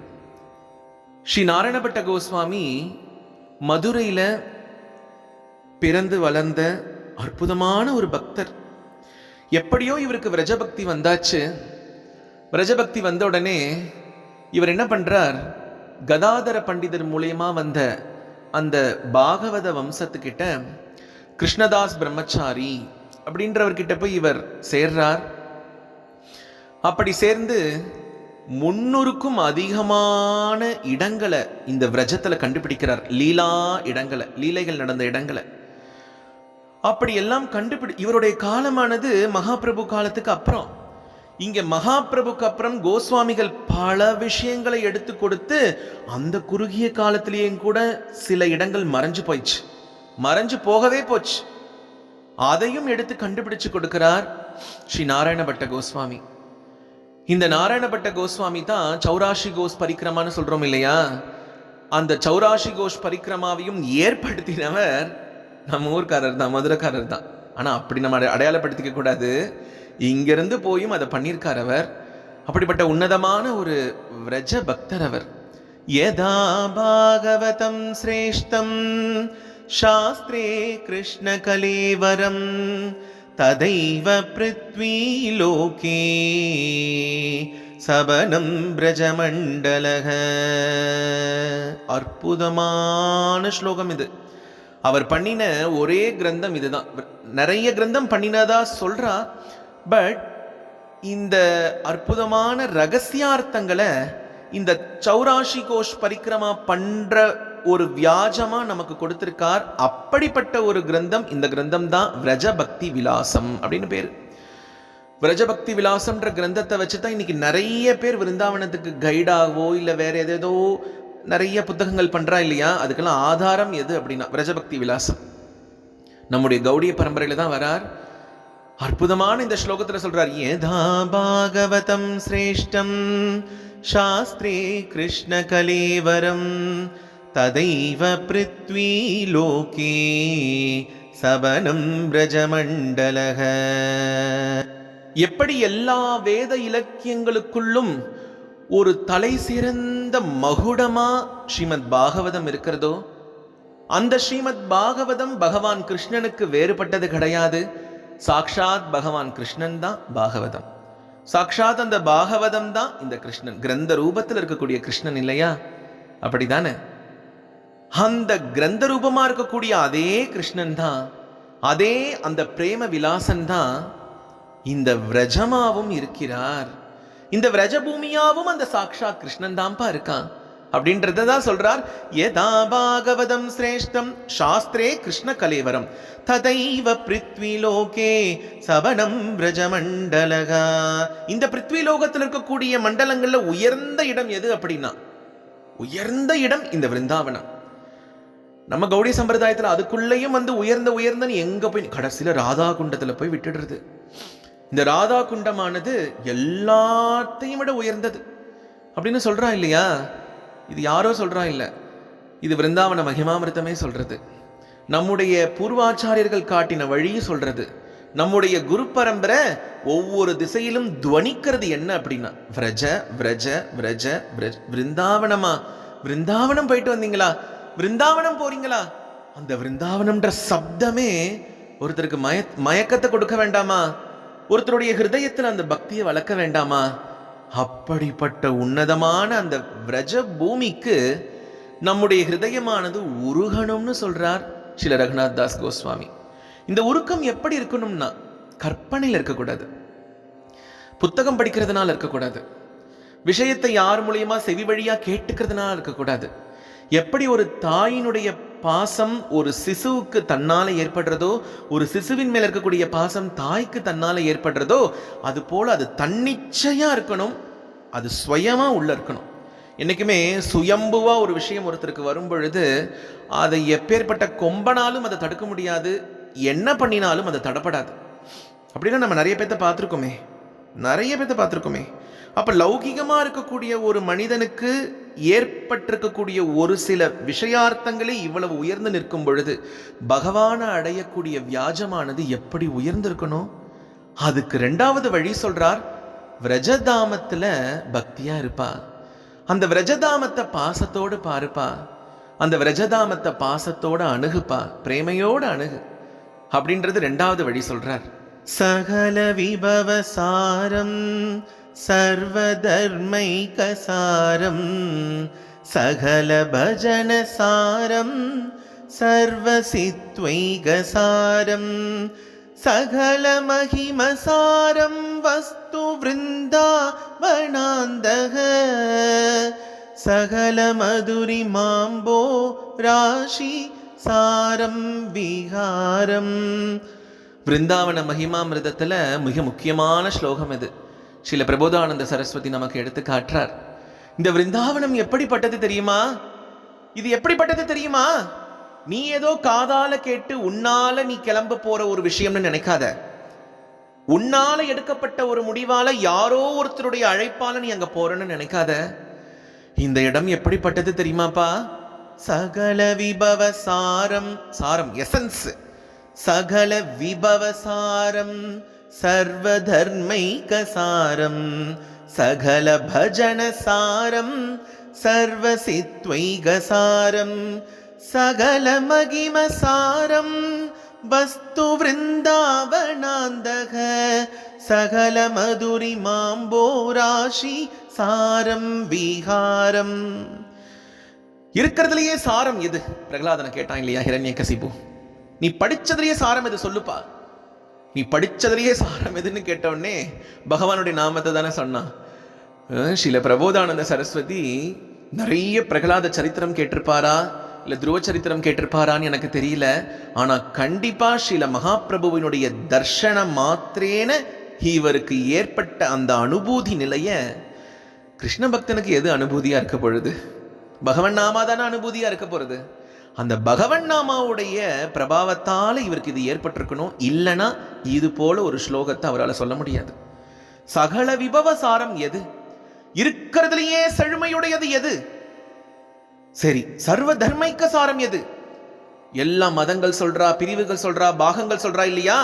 S1: ஸ்ரீ நாராயண பட்ட கோஸ்வாமி மதுரையில பிறந்து வளர்ந்த அற்புதமான ஒரு பக்தர். எப்படியோ இவருக்கு விரஜபக்தி வந்தாச்சு. விரஜபக்தி வந்த உடனே இவர் என்ன பண்றார், கதாதர பண்டிதர் மூலியமா வந்த அந்த பாகவத வம்சத்துக்கிட்ட கிருஷ்ணதாஸ் பிரம்மச்சாரி அப்படின்றவர்கிட்ட போய் இவர் சேர்றார். அப்படி சேர்ந்து 300க்கும் அதிகமான இடங்களை இந்த விரஜத்துல கண்டுபிடிக்கிறார். லீலா இடங்களை, லீலைகள் நடந்த இடங்களை அப்படி எல்லாம் இவருடைய காலமானது மகாபிரபு காலத்துக்கு அப்புறம். இங்க மகாபிரபுக்கு அப்புறம் கோஸ்வாமிகள் பல விஷயங்களை எடுத்து கொடுத்து அந்த குறுகிய காலத்திலேயும் கூட சில இடங்கள் மறைஞ்சு போயிடுச்சு, மறைஞ்சு போகவே போச்சு. அதையும் எடுத்து கண்டுபிடிச்சு கொடுக்கிறார் ஸ்ரீ நாராயண பட்ட கோஸ்வாமி. இந்த நாராயண பட்ட கோஸ்வாமி தான் சௌராஷி கோஷ் பரிக்கிரமான்னு சொல்றோம் இல்லையா, அந்த சௌராஷி கோஷ் பரிக்கிரமாவையும் ஏற்படுத்தினவர் நம்ம ஊர்க்காரர் தான், மதுரைக்காரர் தான். ஆனா அப்படி நம்ம அடையாளப்படுத்திக்க கூடாது, இங்கிருந்து போயும் அதை பண்ணியிருக்கார் அவர். அப்படிப்பட்ட உன்னதமான ஒரு விரஜ பக்தர் அவர். யதா பாகவதம் சிரேஷ்டம் சாஸ்திரே கிருஷ்ண கலேவரம் ததைவ பிருத்வி லோகே சபனம் பிரஜமண்டலக. அற்புதமான ஸ்லோகம் இது. அவர் பண்ணின ஒரே கிரந்தம் இதுதான். நிறைய கிரந்தம் பண்ணினதா சொல்றா, பட் இந்த அற்புதமான ரகசியார்த்தங்களை இந்த சௌராஷி கோஷ் பரிக்கிரமா பண்ற ஒரு வியாஜமா நமக்கு கொடுத்திருக்கார். அப்படிப்பட்ட ஒரு கிரந்தம் இந்த கிரந்தம் தான் விரஜபக்தி விலாசம் அப்படின்னு பேரு. விரஜபக்தி விலாசம்ன்ற கிரந்தத்தை வச்சுதான் இன்னைக்கு நிறைய பேர் விருந்தாவனத்துக்கு கைடாகவோ இல்லை வேற ஏதேதோ நிறைய புத்தகங்கள் பண்றா இல்லையா. அதுக்கெல்லாம் ஆதாரம் எது அப்படின்னா விரஜபக்தி விலாசம். நம்முடைய கௌடிய பரம்பரையில தான் வரார். அற்புதமான இந்த ஸ்லோகத்துல சொல்றார், யதா பாகவதம் சிரேஷ்டம் சாஸ்திரே கிருஷ்ண கலேவரம் ததைவ பிருத்வி லோகே சபனம் பிரஜமண்டலக. எப்படி எல்லா வேத இலக்கியங்களுக்குள்ளும் ஒரு தலை சிறந்த மகுடமா ஸ்ரீமத் பாகவதம் இருக்கிறதோ, அந்த ஸ்ரீமத் பாகவதம் பகவான் கிருஷ்ணனுக்கு வேறுபட்டது கிடையாது. சாக்ஷாத் பகவான் கிருஷ்ணன் தான் பாகவதம். சாக்ஷாத் அந்த பாகவதம் தான் இந்த கிருஷ்ணன், கிரந்த ரூபத்தில் இருக்கக்கூடிய கிருஷ்ணன் இல்லையா? அப்படிதானே? அந்த கிரந்த ரூபமா இருக்கக்கூடிய அதே கிருஷ்ணன் தான், அதே அந்த பிரேம விலாசன் தான் இந்த விரஜமாவும் இருக்கிறார். இந்த விரஜபூமியாவும் அந்த சாக்ஷாத் கிருஷ்ணன் தான்ப்பா இருக்கான் அப்படின்றதான் சொல்றார். யதா பாகவதம் சிரேஷ்டம் சாஸ்திரே கிருஷ்ண கலேவரம் ததைவ பிருத்வி லோகே சபனம் விரஜமண்டலகா. இந்த பிருத்வி லோகத்தில் இருக்கக்கூடிய மண்டலங்கள்ல உயர்ந்த இடம் எது அப்படின்னா, உயர்ந்த இடம் இந்த விருந்தாவனம். நம்ம கௌடி சம்பிரதாயத்துல அதுக்குள்ளேயும் வந்து உயர்ந்தன்னு எங்க போய் கடைசியில ராதா குண்டத்துல போய் விட்டுடுறது. இந்த ராதா குண்டமானது எல்லாத்தையும் விட உயர்ந்தது அப்படின்னு சொல்றா இல்லையா? இது யாரோ சொல்றா இல்ல, இது விருந்தாவன மகிமாமிருத்தமே சொல்றது. நம்முடைய பூர்வாச்சாரியர்கள் காட்டின வழி சொல்றது. நம்முடைய குரு பரம்பரை ஒவ்வொரு திசையிலும் துவனிக்கிறது என்ன அப்படின்னா, விரஜ விரஜ விரஜ விரஜ. விருந்தாவனமா? விருந்தாவனம் போயிட்டு வந்தீங்களா? விருந்தாவனம் போறீங்களா? அந்த விருந்தாவனம்ன்ற சப்தமே ஒருத்தருக்கு மயக்கத்தை கொடுக்க வேண்டாமா? ஒருத்தருடைய ஹிருதயத்தில் அந்த பக்தியை வளர்க்க வேண்டாமா? அப்படிப்பட்ட உன்னதமான அந்த விரஜ பூமிக்கு நம்முடைய ஹிருதயமானது உருகணும்னு சொல்றார் ஸ்ரீல ரகுநாத் தாஸ் கோஸ்வாமி. இந்த உருக்கம் எப்படி இருக்கணும்னா, கற்பனையில் இருக்கக்கூடாது, புத்தகம் படிக்கிறதுனால இருக்கக்கூடாது, விஷயத்தை யார் மூலியமா செவி வழியா கேட்டுக்கிறதுனால இருக்கக்கூடாது. எப்படி ஒரு தாயினுடைய பாசம் ஒரு சிசுவுக்கு தன்னால ஏற்படுறதோ, ஒரு சிசுவின் மேல இருக்கக்கூடிய பாசம் தாய்க்கு தன்னால ஏற்படுறதோ, அது போல அது தன்னிச்சையா இருக்கணும், அது சுயமா உள்ள இருக்கணும். என்னைக்குமே சுயம்புவா ஒரு விஷயம் ஒருத்தருக்கு வரும் பொழுது அதை எப்பேற்பட்ட கொம்பனாலும் அதை தடுக்க முடியாது, என்ன பண்ணினாலும் அதை தடப்படாது. அப்படின்னா நம்ம நிறைய பேர்த்த பார்த்துருக்கோமே. அப்ப லௌகிகமா இருக்கக்கூடிய ஒரு மனிதனுக்கு ஏற்பட்டிருக்கக்கூடிய ஒரு சில விஷயார்த்தங்களே இவ்வளவு உயர்ந்து நிற்கும் பொழுது பகவான அடையக்கூடிய வியாஜமானது எப்படி உயர்ந்திருக்கணும்? அதுக்கு ரெண்டாவது வழி சொல்றார், விரஜதாமத்துல பக்தியா இருப்பா, அந்த விரஜதாமத்தை பாசத்தோடு பாருப்பா, அந்த விரஜதாமத்தை பாசத்தோட அணுகுப்பா, பிரேமையோடு அணுகு அப்படின்றது ரெண்டாவது வழி சொல்றார். சகல விபவசாரம் சர்வதர்மைகசாரம் சகல பஜனசாரம் சர்வசித்வைகசாரம் சகல மகிமசாரம் வஸ்து விருந்தாவனாந்தக சகல மதுரி மாம்போ ராஷி சாரம் விஹாரம். விருந்தாவன மகிமாமிருதத்துல மிக முக்கியமான ஸ்லோகம் இது. ஸ்ரீல பிரபோதானந்த சரஸ்வதி நமக்கு எடுத்து காட்டுறார். இந்த விருந்தாவனம் எப்படிப்பட்டது தெரியுமா? இது எப்படிப்பட்டது தெரியுமா? நீ ஏதோ காதால கேட்டு உன்னால நீ கிளம்ப போற ஒரு விஷயம்னு நினைக்காத. உன்னால எடுக்கப்பட்ட ஒரு முடிவால யாரோ ஒருத்தருடைய அழைப்பால நீ அங்க போறன்னு நினைக்காத. இந்த இடம் எப்படிப்பட்டது தெரியுமாப்பா? சகல விபவசாரம், சாரம் எசன்ஸ், சகல விபவசாரம் சர்வ தர்மைகசாரம் சகல பஜனசாரம் சர்வ சித்வைகசாரம் சகல மகிமசாரம் வஸ்து விருந்தாவனாந்தக சகல மதுரி மாம்போராஷி சாரம் விஹாரம். இருக்கிறதுலயே சாரம் எது? பிரகலாதனை கேட்டான் இல்லையா ஹிரண்யகசிபு, நீ படிச்சதுலயே சாரம் எது சொல்லுப்பா, நீ படிச்சதுலயே சாரம் எதுன்னு கேட்டவுடனே பகவானுடைய நாமத்தை தானே சொன்னான். ஸ்ரீல பிரபோதானந்த சரஸ்வதி நிறைய பிரகலாத சரித்திரம் கேட்டிருப்பாரா இல்ல துருவ சரித்திரம் கேட்டிருப்பாரான்னு எனக்கு தெரியல. ஆனா கண்டிப்பா ஸ்ரீல மகாபிரபுவினுடைய தர்ஷன மாத்திரேன இவருக்கு ஏற்பட்ட அந்த அனுபூதி நிலைய, கிருஷ்ண பக்தனுக்கு எது அனுபூதியா இருக்க பொழுது? பகவன் நாமா தானே அனுபூதியா இருக்க போறது. அந்த பகவன் நாமாவுடைய பிரபாவத்தால இவருக்கு இது ஏற்பட்டிருக்கணும். இல்லைன்னா இது போல ஒரு ஸ்லோகத்தை அவரால் சொல்ல முடியாது. சகல விபவசாரம் எது? இருக்கிறதுலயே செழுமையுடையது எது? சரி, சர்வ தர்மைக்க சாரம் எது? எல்லா மதங்கள் சொல்றா, பிரிவுகள் சொல்றா, பாகங்கள் சொல்றா இல்லையா?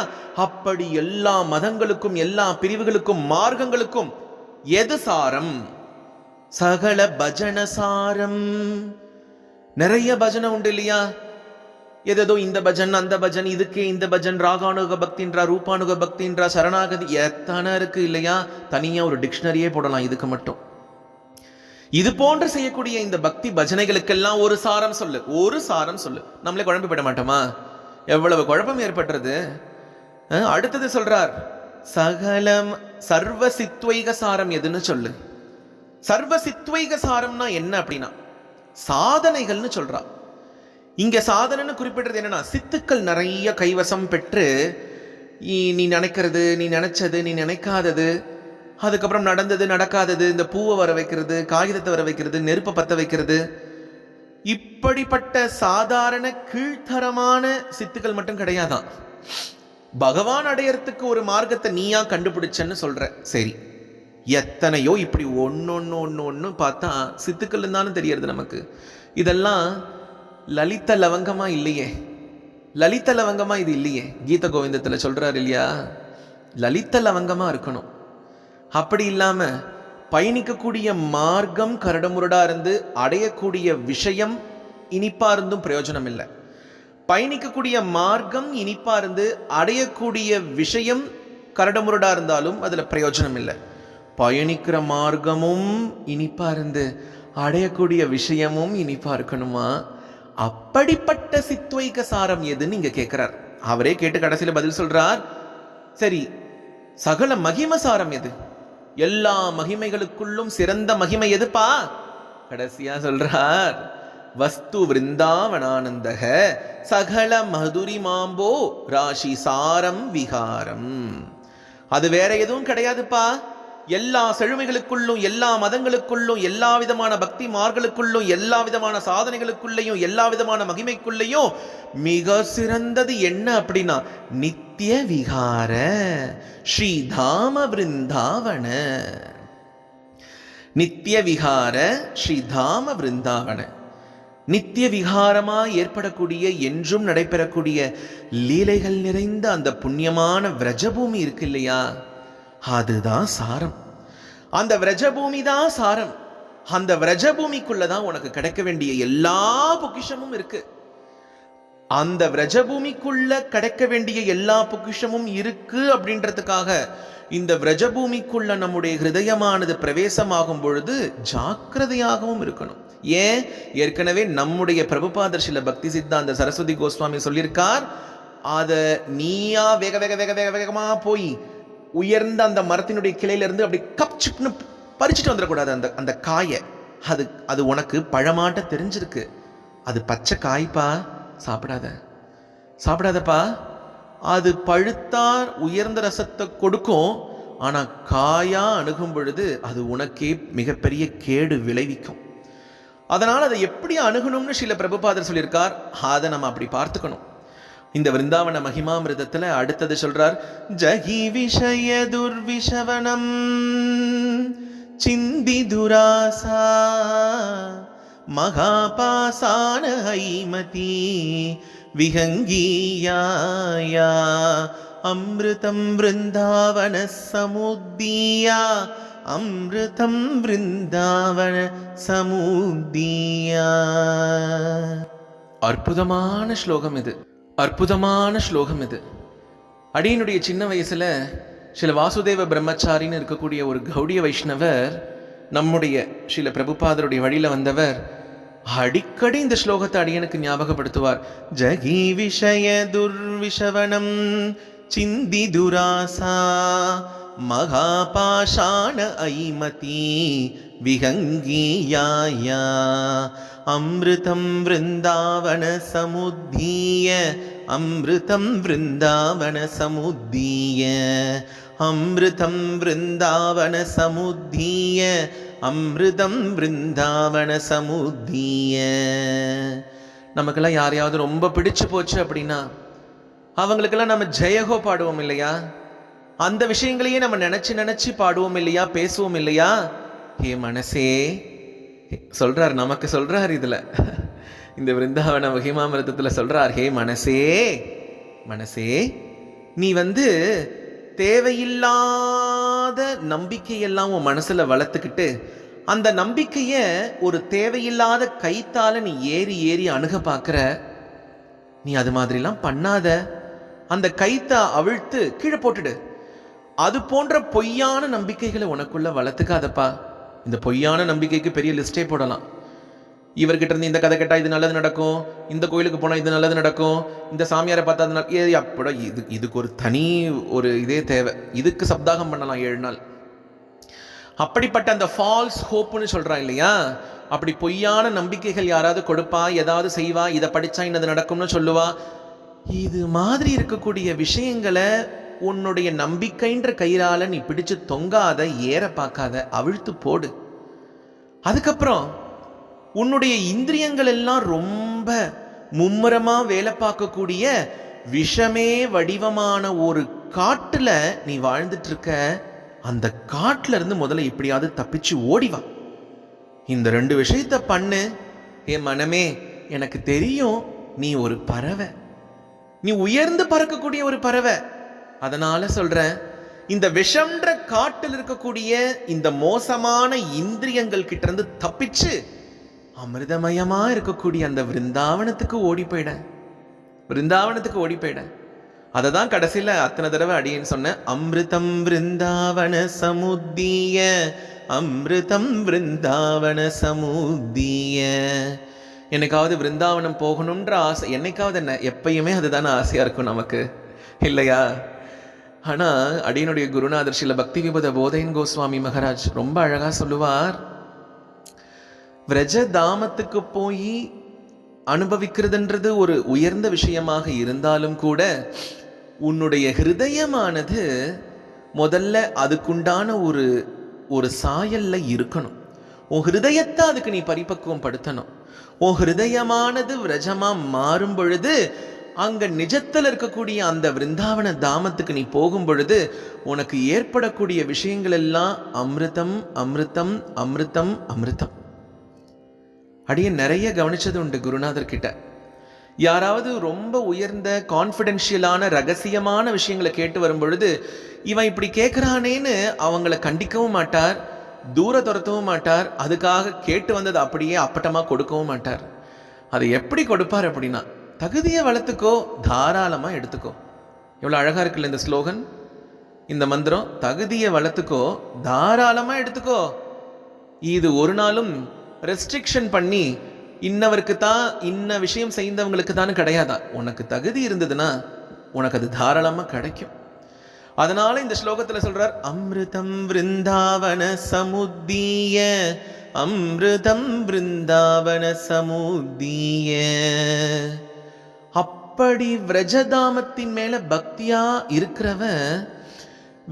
S1: அப்படி எல்லா மதங்களுக்கும் எல்லா பிரிவுகளுக்கும் மார்க்கங்களுக்கும் எது சாரம்? சகல பஜன சாரம். நிறைய பஜனை உண்டு இல்லையா? ஏதோ இந்த பஜன் அந்த பஜன், இதுக்கே இந்த பஜன், ராகானுக பக்தின்றா, ரூபானுக பக்தின்றா, சரணாகதி, எத்தனை இருக்கு இல்லையா? தனியா ஒரு டிக்ஷனரியே போடலாம் இதுக்கு மட்டும். இது போன்று செய்யக்கூடிய இந்த பக்தி பஜனைகளுக்கெல்லாம் ஒரு சாரம் சொல்லு, ஒரு சாரம் சொல்லு. நம்மளே குழம்பு போட மாட்டோமா? எவ்வளவு குழப்பம் ஏற்பட்டுறது. அடுத்தது சொல்றார், சகலம் சர்வ சித்வைக சாரம் எதுன்னு சொல்லு. சர்வ சித்வைக சாரம்னா என்ன அப்படின்னா சாதனைகள்னு சொல்றா. இங்க சாதனைன்னு குறிப்பிடுறது என்னன்னா, சித்துக்கள் நிறைய கைவசம் பெற்று நீ நினைக்கிறது, நீ நினைச்சது, நீ நினைக்காதது, அதுக்கப்புறம் நடந்தது நடக்காதது, இந்த பூவை வர வைக்கிறது, காகிதத்தை வர வைக்கிறது, நெருப்பை பத்த வைக்கிறது, இப்படிப்பட்ட சாதாரண கீழ்த்தரமான சித்துக்கள் மட்டும் கிடையாதான். பகவான் அடையறதுக்கு ஒரு மார்க்கத்தை நீயா கண்டுபிடிச்சன்னு சொல்ற. சரி, எத்தனையோ இப்படி ஒன்னு பார்த்தா சித்துக்கள் இருந்தாலும் தெரியறது நமக்கு. இதெல்லாம் லலித லவங்கமா இல்லையே, லலித லவங்கமா இது இல்லையே. கீத கோவிந்தத்துல சொல்றாரு இல்லையா, லலித லவங்கமா இருக்கணும். அப்படி இல்லாம பயணிக்கக்கூடிய மார்க்கம் கரடுமுரடா இருந்து அடையக்கூடிய விஷயம் இனிப்பா இருந்தும் பிரயோஜனம் இல்லை. பயணிக்கக்கூடிய மார்க்கம் இனிப்பா இருந்து அடையக்கூடிய விஷயம் கரடுமுரடா இருந்தாலும் அதுல பிரயோஜனம் இல்லை. பயணிக்கிற மார்க்கமும் இனிப்பா இருந்து அடையக்கூடிய விஷயமும் இனிப்பா இருக்கணுமா? அப்படிப்பட்ட சித்வைக சாரம் எதுன்னு இங்க கேட்கிறார். அவரே கேட்டு கடைசியில பதில் சொல்றார். சரி, சகல மகிமசாரம் எது? எல்லா மகிமைகளுக்குள்ளும் சிறந்த மகிமை எதுப்பா? கடைசியா சொல்றார், வஸ்து விருந்தாவனானந்தக சகல மதுரி மாம்போ ராஷி சாரம் விகாரம். அது வேற எதுவும் கிடையாதுப்பா. எல்லா செழுமைகளுக்குள்ளும், எல்லா மதங்களுக்குள்ளும், எல்லா விதமான பக்தி மார்களுக்குள்ளும், எல்லா விதமான சாதனைகளுக்குள்ளேயும், எல்லா விதமான மகிமைக்குள்ளேயும் மிக சிறந்தது என்ன அப்படின்னா நித்திய விகார ஸ்ரீதாம விருந்தாவன. நித்திய விகார ஸ்ரீதாம விருந்தாவன. நித்திய விகாரமா ஏற்படக்கூடிய, என்றும் நடைபெறக்கூடிய லீலைகள் நிறைந்த அந்த புண்ணியமான விரஜபூமி இருக்கு இல்லையா, அதுதான் சாரம். அந்த விரஜபூமி தான் சாரம். அந்த விரஜபூமிக்குள்ளதான் உனக்கு கிடைக்க வேண்டிய எல்லா பொக்கிஷமும் இருக்கு. அந்த விரஜபூமிக்குள்ள கிடைக்க வேண்டிய எல்லா பொக்கிஷமும் இருக்கு அப்படின்றதுக்காக இந்த விரஜபூமிக்குள்ள நம்முடைய ஹிருதயமானது பிரவேசமாகும் பொழுது ஜாக்கிரதையாகவும் இருக்கணும். ஏன்? ஏற்கனவே நம்முடைய பிரபுபாதர் ஸ்ரீல பக்தி சித்தாந்த சரஸ்வதி கோஸ்வாமி சொல்லியிருக்கார், அதை நீயா வேக வேக வேக வேக வேகமா போய் உயர்ந்த அந்த மரத்தினுடைய கிளையில இருந்து அப்படி கப்சுன்னு பறிச்சுட்டு வந்துடக்கூடாது. அந்த அந்த காயை அது உனக்கு பழமாட்ட தெரிஞ்சிருக்கு, அது பச்சை காய்ப்பா, சாப்பிடாதப்பா. அது பழுத்தா உயர்ந்த ரசத்தை கொடுக்கும், ஆனால் காயா அணுகும் பொழுது அது உனக்கே மிகப்பெரிய கேடு விளைவிக்கும். அதனால் அதை எப்படி அணுகணும்னு ஸ்ரீல பிரபுபாதர் சொல்லியிருக்கார். அதை நம்ம அப்படி பார்த்துக்கணும். இந்த விருந்தாவன மகிமாமிருதத்தில் அடுத்தது சொல்றார், ஜகி விஷய துர்விஷவனம் சிந்தி துராசா மகாபாசான ஹைமதி விஹங்கீயாயா அம்ருதம் விருந்தாவன சமுத்தியா அம்ருதம் விருந்தாவன சமுத்தியா. அற்புதமான ஸ்லோகம் இது, அற்புதமான ஸ்லோகம் இது. அடியனுடைய சின்ன வயசுல ஸ்ரீல வாசுதேவ பிரம்மச்சாரின்னு இருக்கக்கூடிய ஒரு கௌடிய வைஷ்ணவர், நம்முடைய ஸ்ரீல பிரபுபாதருடைய வழியில வந்தவர், அடிக்கடி இந்த ஸ்லோகத்தை அடியனுக்கு ஞாபகப்படுத்துவார். ஜகி விஷய துர்விஷவனம் சிந்தி துராசா மகாபாஷான ஐமதி விஹங்கீயாயா அம்ருதம் விருந்தாவன சமுத்தீய அம்ருதம் விருந்தாவன சமுத்தீய அம்ருதம் விருந்தாவன சமுத்தீய அம்ருதம் விருந்தாவன சமுத்தீய. நமக்கெல்லாம் யாரையாவது ரொம்ப பிடிச்சு போச்சு அப்படின்னா அவங்களுக்கெல்லாம் நம்ம ஜெயகோ பாடுவோம் இல்லையா? அந்த விஷயங்களையே நம்ம நினைச்சு பாடுவோம் இல்லையா, பேசுவோம் இல்லையா? ஹே மனசே சொல்றார், நமக்கு சொல்றார். இதுல இந்த விருந்தாவன மகிமாமிருதத்துல சொல்றார், ஹே மனசே மனசே, நீ தேவையில்லாத நம்பிக்கையெல்லாம் உன் மனசுல வளர்த்துக்கிட்டு அந்த நம்பிக்கைய ஒரு தேவையில்லாத கைத்தால நீ ஏறி ஏறி அணுக பார்க்கிற. நீ அது மாதிரிலாம் பண்ணாத. அந்த கைத்தா அவிழ்த்து கீழே போட்டுடு. அது போன்ற பொய்யான நம்பிக்கைகளை உனக்குள்ள வளர்த்துக்காதப்பா. இந்த பொய்யான நம்பிக்கைக்கு பெரிய லிஸ்டே போடலாம். இவர்கிட்ட இருந்து இந்த கதை கேட்டால் இது நல்லது நடக்கும், இந்த கோயிலுக்கு போனால் இது நல்லது நடக்கும், இந்த சாமியாரை பார்த்தா அது அப்பட இதுக்கு ஒரு தனி ஒரு இதே தேவை. இதுக்கு சப்தாகம் பண்ணலாம் 7 நாள். அப்படிப்பட்ட அந்த ஃபால்ஸ் ஹோப்புன்னு சொல்கிறான் இல்லையா, அப்படி பொய்யான நம்பிக்கைகள் யாராவது கொடுப்பா, ஏதாவது செய்வா, இதை படித்தா இன்னது நடக்கும்னு சொல்லுவா. இது மாதிரி இருக்கக்கூடிய விஷயங்களை உன்னுடைய நம்பிக்கைன்ற கயிறால நீ பிடிச்சு தொங்காத, ஏற பார்க்காத, அவிழ்த்து போடு. அதுக்கப்புறம் உன்னுடைய இந்திரியங்கள் எல்லாம் ரொம்ப மும்முரமா வேலை பார்க்கக்கூடிய விஷமே வடிவமான ஒரு காட்டுல நீ வாழ்ந்துட்டு இருக்க. அந்த காட்டுல இருந்து முதல்ல எப்படியாவது தப்பிச்சு ஓடிவா. இந்த 2 விஷயத்த பண்ணு. என் மனமே, எனக்கு தெரியும் நீ ஒரு பறவை, நீ உயர்ந்து பறக்கக்கூடிய ஒரு பறவை. அதனால சொல்றேன், இந்த விஷம்ன்ற காட்டில் இருக்கக்கூடிய இந்த மோசமான இந்திரியங்கள் கிட்ட இருந்து தப்பிச்சு அமிர்தமயமா இருக்கக்கூடிய அந்த விருந்தாவனத்துக்கு ஓடி போயிட, விருந்தாவனத்துக்கு ஓடி போயிட. அதை தான் கடைசியில அத்தனை தடவை அடியேன்னு சொன்னேன். அமிர்தம் விருந்தாவன சமுத்திய அமிர்தம் விருந்தாவன சமுத்திய. என்னைக்காவது விருந்தாவனம் போகணுன்ற ஆசை, என்னைக்காவது என்ன, எப்பயுமே அதுதானே ஆசையா இருக்கும் நமக்கு இல்லையா? ஆனா அடியனுடைய குருநாதர் ஸ்ரீல பக்தி விபத போதையன் கோஸ்வாமி மகாராஜ் ரொம்ப அழகா சொல்லுவார், விரஜதாமத்துக்கு போய் அனுபவிக்கிறதுன்றது ஒரு உயர்ந்த விஷயமாக இருந்தாலும் கூட உன்னுடைய ஹிருதயமானது முதல்ல அதுக்குண்டான ஒரு சாயல்ல இருக்கணும். உன் ஹிருதயத்தை அதுக்கு நீ பரிபக்குவம் படுத்தணும். உன் ஹிருதயமானது விரஜமா மாறும் பொழுது அங்க நிஜத்தில் இருக்கக்கூடிய அந்த விருந்தாவன தாமத்துக்கு நீ போகும் பொழுது உனக்கு ஏற்படக்கூடிய விஷயங்கள் எல்லாம் அமிர்தம் அமிர்தம் அமிர்தம் அமிர்தம். அடியே நிறைய கவனிச்சது உண்டு குருநாதர் கிட்ட. யாராவது ரொம்ப உயர்ந்த கான்ஃபிடென்ஷியலான ரகசியமான விஷயங்களை கேட்டு வரும் பொழுது இவன் இப்படி கேட்குறானேன்னு அவங்கள கண்டிக்கவும் மாட்டார், தூர துரத்தவும் மாட்டார். அதுக்காக கேட்டு வந்தது அப்படியே அப்பட்டமா கொடுக்கவும் மாட்டார். அதை எப்படி கொடுப்பார் அப்படின்னா, தகுதியை வளர்த்துக்கோ, தாராளமா எடுத்துக்கோ. எவ்வளவு அழகா இருக்குல்ல இந்த ஸ்லோகன், இந்த மந்திரம். தகுதியை வளர்த்துக்கோ, தாராளமா எடுத்துக்கோ. இது ஒரு நாளும் ரெஸ்ட்ரிக்ஷன் பண்ணி இன்னவருக்கு தான் இன்ன விஷயம் செய்தவங்களுக்கு தான் கிடையாதா. உனக்கு தகுதி இருந்ததுன்னா உனக்கு அது தாராளமா கிடைக்கும். அதனால இந்த ஸ்லோகத்துல சொல்றார், அமிர்தம் விருந்தாவன சமுத்திய அமிர்தம் விருந்தாவன சமுத்திய. அப்படி விரஜதாமத்தின் மேல பக்தியா இருக்கிறவன்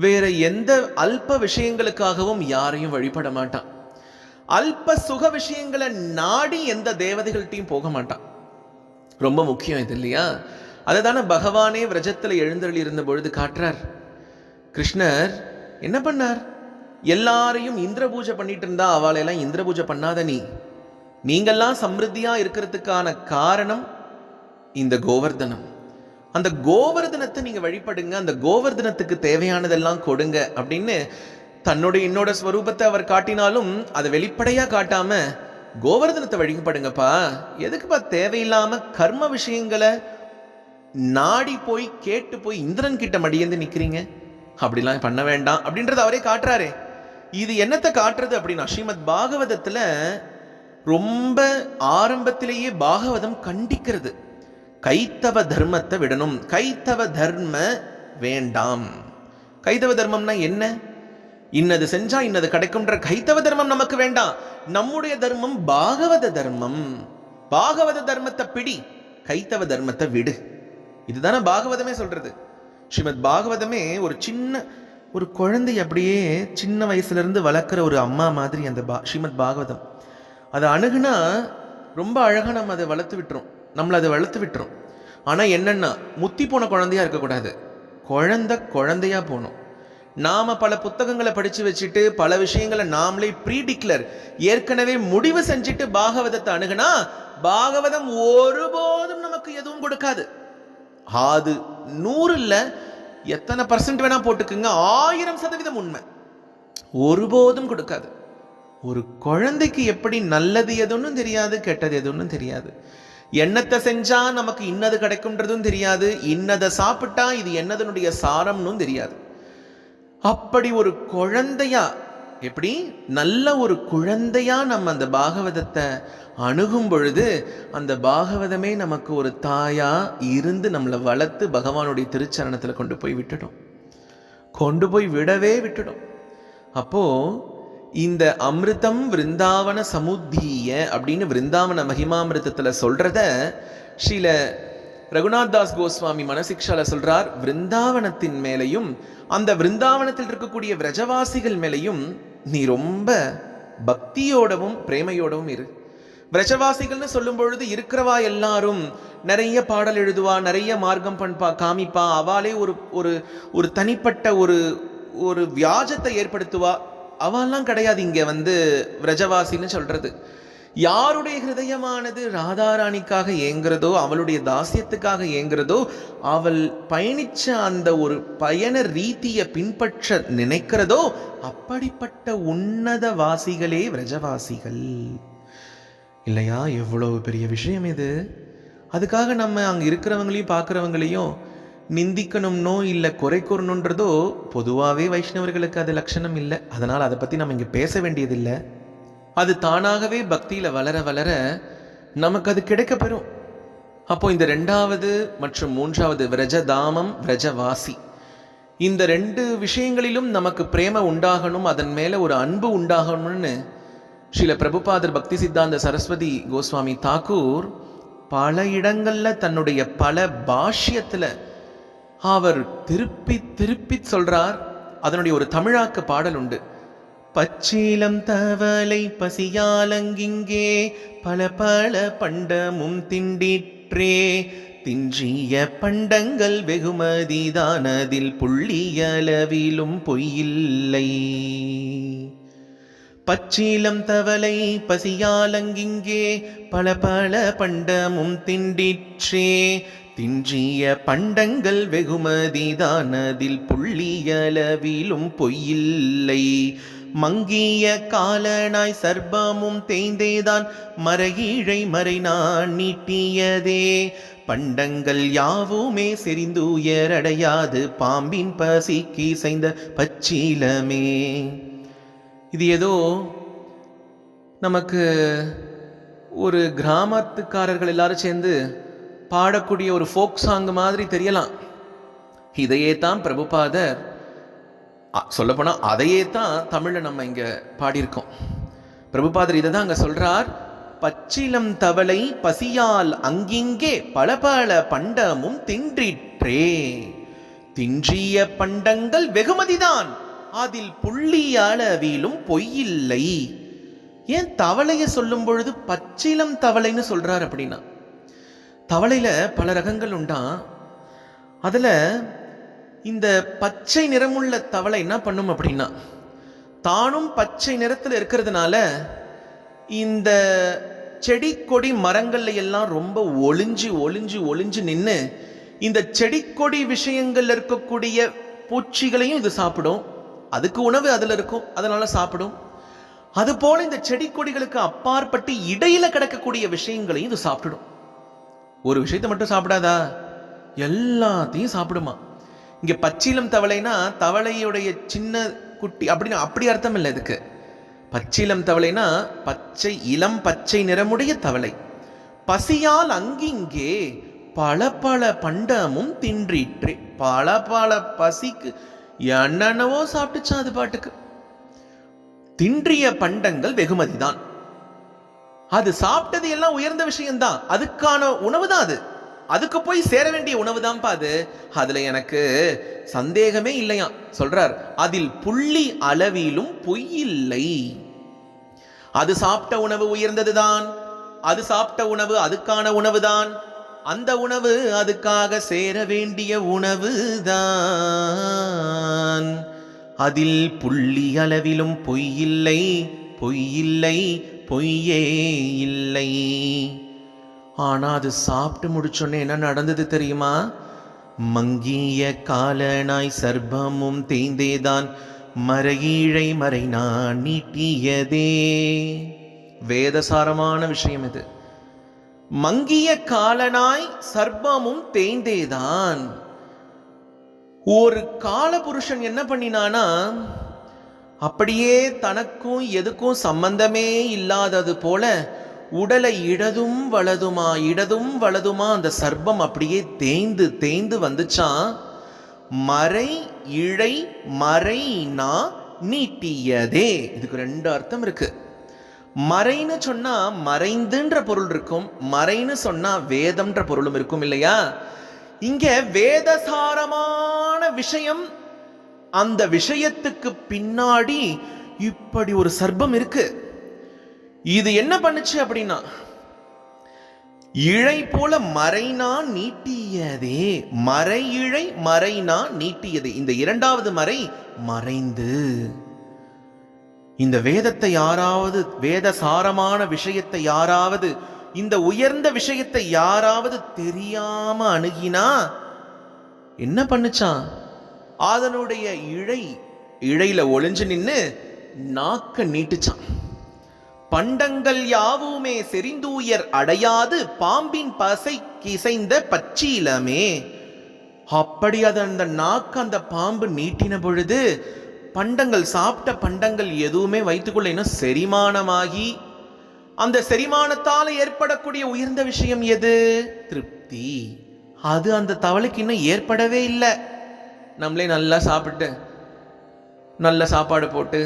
S1: வேற எந்த அல்ப விஷயங்களுக்காகவும் யாரையும் வழிபட மாட்டான். அல்ப சுக விஷயங்களை நாடி எந்த தேவதைகள்கிட்டையும் போக மாட்டான். ரொம்ப முக்கியம் இது இல்லையா? அதை தானே பகவானே விரஜத்தில் எழுந்தருளி இருந்த பொழுது காட்டுறார். கிருஷ்ணர் என்ன பண்ணார்? எல்லாரையும் இந்திர பூஜை பண்ணிட்டு இருந்தா அவளையெல்லாம் இந்திர பூஜை பண்ணாத நீங்கள்லாம் சமிருத்தியா இருக்கிறதுக்கான காரணம் இந்த கோவர்தனம். அந்த கோவர்தனத்தை நீங்க வழிபடுங்க, அந்த கோவர்தனத்துக்கு தேவையானதெல்லாம் கொடுங்க அப்படின்னு என்னோட ஸ்வரூபத்தை அவர் காட்டினாலும் அதை வெளிப்படையா காட்டாம கோவர்தனத்தை வழிபடுங்கப்பா. எதுக்குப்பா தேவையில்லாம கர்ம விஷயங்களை நாடி போய் கேட்டு போய் இந்திரன் கிட்ட மடியேந்து நிக்கிறீங்க? அப்படிலாம் பண்ண வேண்டாம் அப்படின்றத அவரே காட்டுறாரே. இது என்னத்தை காட்டுறது அப்படின்னா, ஸ்ரீமத் பாகவதத்துல ரொம்ப ஆரம்பத்திலேயே பாகவதம் கண்டிக்கிறது. கைத்தவ தர்மத்தை விடணும், கைத்தவ தர்ம வேண்டாம். கைத்தவ தர்மம்னா என்ன? இன்னது செஞ்சா இன்னது கிடைக்கும்ன்ற கைத்தவ தர்மம் நமக்கு வேண்டாம். நம்முடைய தர்மம் பாகவத தர்மம். பாகவத தர்மத்தை பிடி, கைத்தவ தர்மத்தை விடு. இதுதானே பாகவதமே சொல்றது. ஸ்ரீமத் பாகவதமே ஒரு குழந்தை அப்படியே சின்ன வயசுல இருந்து வளர்க்குற ஒரு அம்மா மாதிரி அந்த ஸ்ரீமத் பாகவதம். அதை அணுகுனா ரொம்ப அழகா நம்ம அதை வளர்த்து விட்டுரும், நம்மளை அதை வளர்த்து விட்டுரும். ஆனா என்னன்னா, முத்தி போன குழந்தையா இருக்கக்கூடாது, குழந்தையா போகணும். நாம பல புத்தகங்களை படிச்சு வச்சுட்டு பல விஷயங்களை நாமளே ப்ரீடிக்ளர் ஏற்கனவே முடிவு செஞ்சுட்டு பாகவதத்தை அணுகுனா பாகவதம் ஒருபோதும் நமக்கு எதுவும் கொடுக்காது. அது 100ல் எத்தனை % வேணா போட்டுக்குங்க, 1000% உண்மை. ஒருபோதும் கொடுக்காது. ஒரு குழந்தைக்கு எப்படி நல்லது எதுன்னு தெரியாது, கெட்டது எதுன்னு தெரியாது. என்னத்தை செஞ்சா நமக்கு இன்னது கிடைக்கும்ன்றதும் தெரியாது, இன்னதை சாப்பிட்டா இது என்னதனுடைய சாரம்னு தெரியாது. அப்படி ஒரு குழந்தையா, எப்படி நல்ல ஒரு குழந்தையா நம்ம அந்த பாகவதத்தை அணுகும் பொழுது அந்த பாகவதமே நமக்கு ஒரு தாயா இருந்து நம்மளை வளர்த்து பகவானுடைய திருச்சரணத்துல கொண்டு போய் விட்டுடும். அப்போ இந்த அமிர்தம் விருந்தாவன சமுத்தீய அப்படின்னு விருந்தாவன மகிமாமிருதத்துல சொல்றத ஸ்ரீல ரகுநாத் தாஸ் கோஸ்வாமி மனசிக்ஷால சொல்றார். விருந்தாவனத்தின் மேலையும் அந்த விருந்தாவனத்தில் இருக்கக்கூடிய விரஜவாசிகள் மேலையும் நீ ரொம்ப பக்தியோடவும் பிரேமையோடவும் இரு. விரஜவாசிகள்னு சொல்லும் பொழுது இருக்கிறவா எல்லாரும் நிறைய பாடல் எழுதுவா, நிறைய மார்க்கம் காமிப்பா, அவாலே ஒரு தனிப்பட்ட ஒரு வியாஜத்தை ஏற்படுத்துவா. அவெல்லாம் கிடையாது. இங்க விரஜவாசின்னு சொல்றது யாருடைய ஹிருதயமானது ராதாராணிக்காக ஏங்குறதோ, அவளுடைய தாசியத்துக்காக ஏங்குறதோ, அவள் பயணிச்ச அந்த ஒரு பயண ரீதியை பின்பற்ற நினைக்கிறதோ அப்படிப்பட்ட உன்னத வாசிகளே விரஜவாசிகள் இல்லையா? எவ்வளவு பெரிய விஷயம் இது. அதுக்காக நம்ம அங்க இருக்கிறவங்களையும் பார்க்குறவங்களையும் நிந்திக்கணும்னோ இல்லை குறை கூறணுன்றதோ பொதுவாகவே வைஷ்ணவர்களுக்கு அது லட்சணம் இல்லை. அதனால் அதை பற்றி நம்ம இங்கே பேச வேண்டியதில்லை. அது தானாகவே பக்தியில் வளர வளர நமக்கு அது கிடைக்க பெறும். அப்போ இந்த 2வது மற்றும் 3வது விரஜதாமம் விரஜவாசி, இந்த 2 விஷயங்களிலும் நமக்கு பிரேம உண்டாகணும், அதன் மேலே ஒரு அன்பு உண்டாகணும்னு ஸ்ரீல பிரபுபாதர் பக்தி சித்தாந்த சரஸ்வதி கோஸ்வாமி தாக்கூர் பல இடங்கள்ல தன்னுடைய பல பாஷ்யத்தில் அவர் திருப்பி சொல்றார். அதனுடைய ஒரு தமிழாக்க பாடல் உண்டு. பச்சீலம் தவளை பசியாலங்கிங்கே பல பண்டமும் திண்டிற்றே, தின்றிய பண்டங்கள் வெகுமதிதானதில் புள்ளியளவிலும் பொய்யில்லை. பச்சீலம் தவளை பசியாலங்கிங்கே பல பண்டமும் திண்டிற்றே, தின்றிய பண்டங்கள் வெகுமதிதானதில் புள்ளியளவிலும் பொய்யில்லை. மங்கிய காலனாய் சர்பமும் தேய்ந்தேதான் மறையீழை மறைநான் நீட்டியதே, பண்டங்கள் யாவுமே செறிந்துயரடையாது பாம்பின் பசிக்கு செய்த பச்சீலமே. இது ஏதோ நமக்கு ஒரு கிராமத்துக்காரர்கள் எல்லாரும் சேர்ந்து பாடக்கூடிய ஒரு ஃபோக் சாங் மாதிரி தெரியலாம். இதையே தான் பிரபுபாதர் சொல்லப்போனா அதையே தான் தமிழ்ல நம்ம இங்க பாடியிருக்கோம். பிரபுபாதர் இதை தான் அங்க சொல்றார். பச்சிலம் தவளை பசியால் அங்கிங்கே பல பண்டமும் தின்றிற்றே, தின்றிய பண்டங்கள் வெகுமதிதான், அதில் புள்ளி அளவிலும் பொய்யில்லை. ஏன் தவளைய சொல்லும் பொழுது பச்சிலம் தவளைன்னு சொல்றார் அப்படின்னா, தவளையில பல ரகங்கள் உண்டா. அதுல இந்த பச்சை நிறமுள்ள தவளை என்ன பண்ணும் அப்படின்னா, தானும் பச்சை நிறத்தில் இருக்கிறதுனால இந்த செடி கொடி மரங்கள்ல எல்லாம் ரொம்ப ஒளிஞ்சு ஒளிஞ்சு ஒளிஞ்சு நின்று இந்த செடி கொடி விஷயங்கள்ல இருக்கக்கூடிய பூச்சிகளையும் இது சாப்பிடும். அதுக்கு உணவு அதுல இருக்கும், அதனால சாப்பிடும். அதுபோல இந்த செடி கொடிகளுக்கு அப்பாற்பட்டு இடையில கிடக்கக்கூடிய விஷயங்களையும் இது சாப்பிடும். ஒரு விஷயத்தை மட்டும் சாப்பிடாதா, எல்லாத்தையும் சாப்பிடுமா. இங்க பச்சிலம் தவளைனா தவளையுடைய சின்ன குட்டி அப்படின்னு அப்படி அர்த்தம் இல்லை இதுக்கு. பச்சிலம் தவளைனா பச்சை, இளம் பச்சை நிறமுடைய தவளை. பசியால் அங்கிங்கே பல பல பண்டமும் தின்றிற்று. பல பல பசிக்கு என்னென்னவோ சாப்பிட்டுச்சான் அது பாட்டுக்கு. தின்றிய பண்டங்கள் வெகுமதி தான். அது சாப்பிட்டது எல்லாம் உயர்ந்த விஷயம்தான், அதுக்கான உணவு தான் அது, அதுக்கு போய் சேர வேண்டிய உணவு தான் அது. அதுல எனக்கு சந்தேகமே இல்லையா. சொல்றார், அதில் புள்ளி அளவிலும் பொய்யில்லை. அது சாப்பிட்ட உணவு உயர்ந்ததுதான், அது சாப்பிட்ட உணவு அதுக்கான உணவுதான், அந்த உணவு அதுக்காக சேர வேண்டிய உணவு தான். அதில் புள்ளி அளவிலும் பொய்யில்லை, பொய்யில்லை, பொய்யே இல்லை. ஆனா அது சாப்பிட்டு முடிச்சோன்னே என்ன நடந்தது தெரியுமா? மங்கிய காலனாய் சர்ப்பமும் தேய்ந்தேதான் மறையீழை மறைநான் நீட்டியதே. வேதசாரமான விஷயம் இது. மங்கிய காலனாய் சர்ப்பமும் தேய்ந்தேதான். ஒரு காலபுருஷன் என்ன பண்ணினானா, அப்படியே தனக்கும் எதுக்கும் சம்பந்தமே இல்லாதது போல உடலை இடதும் வலதுமா அந்த சர்ப்பம் அப்படியே தேய்ந்து தேய்ந்து வந்துச்சான். மறை இழை மறை நா நீட்டியதே. இதுக்கு ரெண்டு அர்த்தம் இருக்கு. மறைன்னு சொன்னா மறைந்துன்ற பொருள் இருக்கும், மறைன்னு சொன்னா வேதம்ன்ற பொருளும் இருக்கும் இல்லையா. இங்க வேதசாரமான விஷயம், அந்த விஷயத்துக்கு பின்னாடி இப்படி ஒரு சர்ப்பம் இருக்கு. இது என்ன பண்ணுச்சு அப்படின்னா, இழை போல மறைனா நீட்டியதே. மறை இழை மறைனா நீட்டியதே. இந்த இரண்டாவது மறை மறைந்து. இந்த வேதத்தை யாராவது, வேதசாரமான விஷயத்தை யாராவது, இந்த உயர்ந்த விஷயத்தை யாராவது தெரியாம அணுகினா என்ன பண்ணுச்சான்? அதனுடைய இழையில ஒளிஞ்சு நின்னு நாக்க நீட்டுச்சான். பண்டங்கள் யாவுமே செறிந்தூயர் அடையாது பாம்பின் பசை கிசைந்த பச்சீலமே. அப்படி அது அந்த நாக்கு அந்த பாம்பு நீட்டின பொழுது பண்டங்கள், சாப்பிட்ட பண்டங்கள் எதுவுமே வைத்துக்கொள்ள இன்னும் செரிமானமாகி, அந்த செரிமானத்தால் ஏற்படக்கூடிய உயர்ந்த விஷயம் எது? திருப்தி. அது அந்த தவளைக்கு இன்னும் ஏற்படவே இல்லை. நம்மளே நல்லா சாப்பிட்டு, நல்ல சாப்பாடு போட்டு,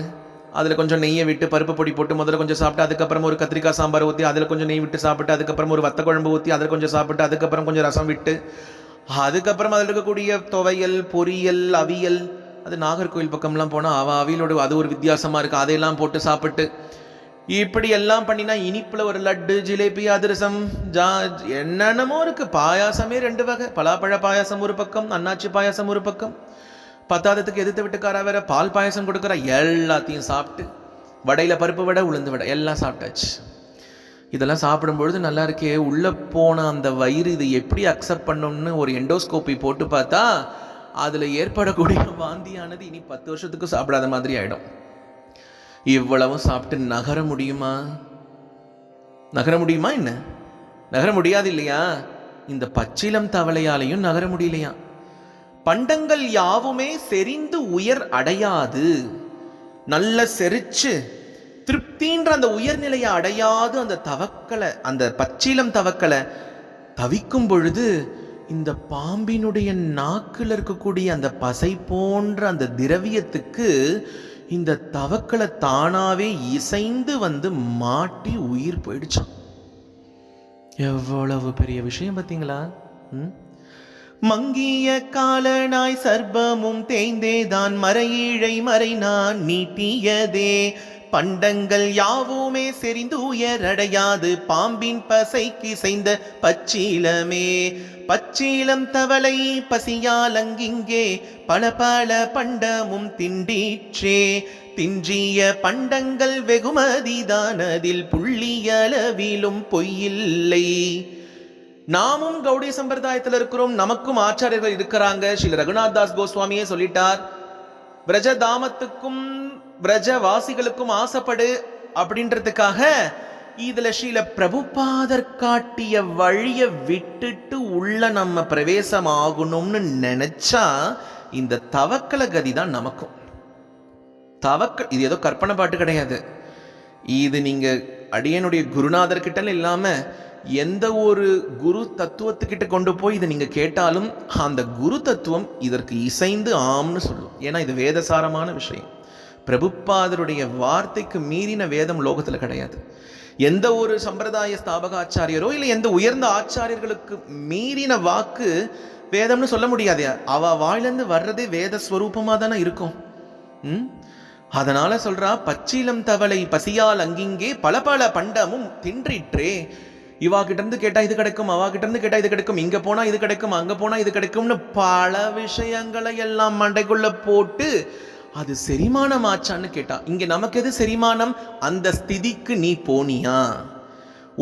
S1: அதில் கொஞ்சம் நெய்யை விட்டு பருப்பு பொடி போட்டு முதல்ல கொஞ்சம் சாப்பிட்டு, அதுக்கப்புறம் ஒரு கத்திரிக்காய் சாம்பார் ஊற்றி அதில் கொஞ்சம் நெய் விட்டு சாப்பிட்டு, அதுக்கப்புறம் ஒரு வத்த குழம்பு ஊற்றி அதில் கொஞ்சம் சாப்பிட்டு, அதுக்கப்புறம் கொஞ்சம் ரசம் விட்டு, அதுக்கப்புறம் அதில் இருக்கக்கூடிய துவையல், பொரியல், அவியல், அது நாகர்கோவில் பக்கம்லாம் போனால் அவியலோட அது ஒரு வித்தியாசமாக இருக்குது, அதையெல்லாம் போட்டு சாப்பிட்டு இப்படி எல்லாம் பண்ணினா இனிப்பில் ஒரு லட்டு, ஜிலேபி, அதிரசம், என்னென்னமோ இருக்குது. பாயாசமே 2 வகை. பலாப்பழ பாயாசம் ஒரு பக்கம், அன்னாச்சி பாயாசம் ஒரு பக்கம், பத்தாதத்துக்கு எதிர்த்து விட்டுக்காரா வேற பால் பாயசம் கொடுக்குற. எல்லாத்தையும் சாப்பிட்டு, வடையில் பருப்பு வடை, உளுந்து வடை எல்லாம் சாப்பிட்டாச்சு. இதெல்லாம் சாப்பிடும்பொழுது நல்லா இருக்கே, உள்ளே போன அந்த வயிறு இது எப்படி அக்செப்ட் பண்ணணும்னு ஒரு எண்டோஸ்கோப்பி போட்டு பார்த்தா அதில் ஏற்படக்கூடிய வாந்தியானது இனி 10 வருஷத்துக்கு சாப்பிடாத மாதிரி ஆகிடும். இவ்வளவும் சாப்பிட்டு நகர முடியுமா? நகர முடியுமா? என்ன நகர முடியாது இல்லையா? இந்த பச்சிலம் தவளையாலையும் நகர முடியலையா? பண்டங்கள் யாவுமே செறிந்து உயர் அடையாது. நல்ல செரிச்சு திருப்தின்ற அந்த உயர்நிலையை அடையாது அந்த தவக்கலை, அந்த பச்சிலம் தவக்கலை தவிக்கும் பொழுது இந்த பாம்பினுடைய நாக்கில் இருக்கக்கூடிய அந்த பசை போன்ற அந்த திரவியத்துக்கு இந்த தவக்களை தானாவே இசைந்து வந்து மாட்டி உயிர் போயிடுச்சான். எவ்வளவு பெரிய விஷயம் பார்த்தீங்களா? மங்கிய காலனாய் சர்ப்பமும் தேய்ந்தேதான் மறையீழை மறைநான் நீட்டியதே. பண்டங்கள் யாவுமே செறிந்துயரடையாது பாம்பின் பசைக்கு செய்த பச்சீலமே. பச்சீலம் தவளை பசியாலங்கிங்கே பல பல பண்டமும் திண்டிற்றே. தின்றிய பண்டங்கள் வெகுமதிதான் அதில் புள்ளியளவிலும் பொய்யில்லை. நாமும் கௌடிய சம்பிரதாயத்தில் இருக்கிறோம், நமக்கும் ஆச்சாரியர்கள் இருக்கிறாங்க. ஸ்ரீ ரகுநாத் தாஸ் கோஸ்வாமியே சொல்லிட்டார், பிரஜதாமத்துக்கும் பிரஜவாசிகளுக்கும் ஆசைப்படு அப்படின்றதுக்காக இதுல ஸ்ரீல பிரபுபாதர் காட்டிய வழிய விட்டுட்டு உள்ள நம்ம பிரவேசம் ஆகணும்னு நினைச்சா இந்த தவக்கல கதி தான் நமக்கும். தவக்கல் இது ஏதோ கற்பனை பாட்டு கிடையாது. இது நீங்க அடியனுடைய குருநாதர் கிட்ட இல்லாம எந்த ஒரு குரு தத்துவத்துக்கிட்ட கொண்டு போய் இதை நீங்க கேட்டாலும் அந்த குரு தத்துவம் இதற்கு இசைந்து ஆம்னு சொல்லும். ஏன்னா இது வேதசாரமான விஷயம். பிரபுபாதருடைய வார்த்தைக்கு மீறின வேதம் லோகத்துல கிடையாது. எந்த ஒரு சம்பிரதாய ஸ்தாபக ஆச்சாரியரோ இல்லை எந்த உயர்ந்த ஆச்சாரியர்களுக்கு மீறின வாக்கு வேதம்னு சொல்ல முடியாது. அவ வாயிலிருந்து வர்றதே வேத ஸ்வரூபமா தானே இருக்கும். அதனால சொல்றா, பச்சிலம் தவளை பசியால் அங்கிங்கே பல பல பண்டமும் தின்றிற்றே. இவா கிட்ட இருந்து கேட்டா இது கிடைக்கும், அவா கிட்ட இருந்து கேட்டா இது கிடைக்கும், இங்க போனா இது கிடைக்கும், அங்க போனா இது கிடைக்கும்னு பல விஷயங்களை எல்லாம் மண்டைக்குள்ள போட்டு அது செரிமானம் ஆச்சான்னு கேட்டா. இங்க நமக்கு எது செரிமானம்? அந்த ஸ்திதிக்கு நீ போனியா?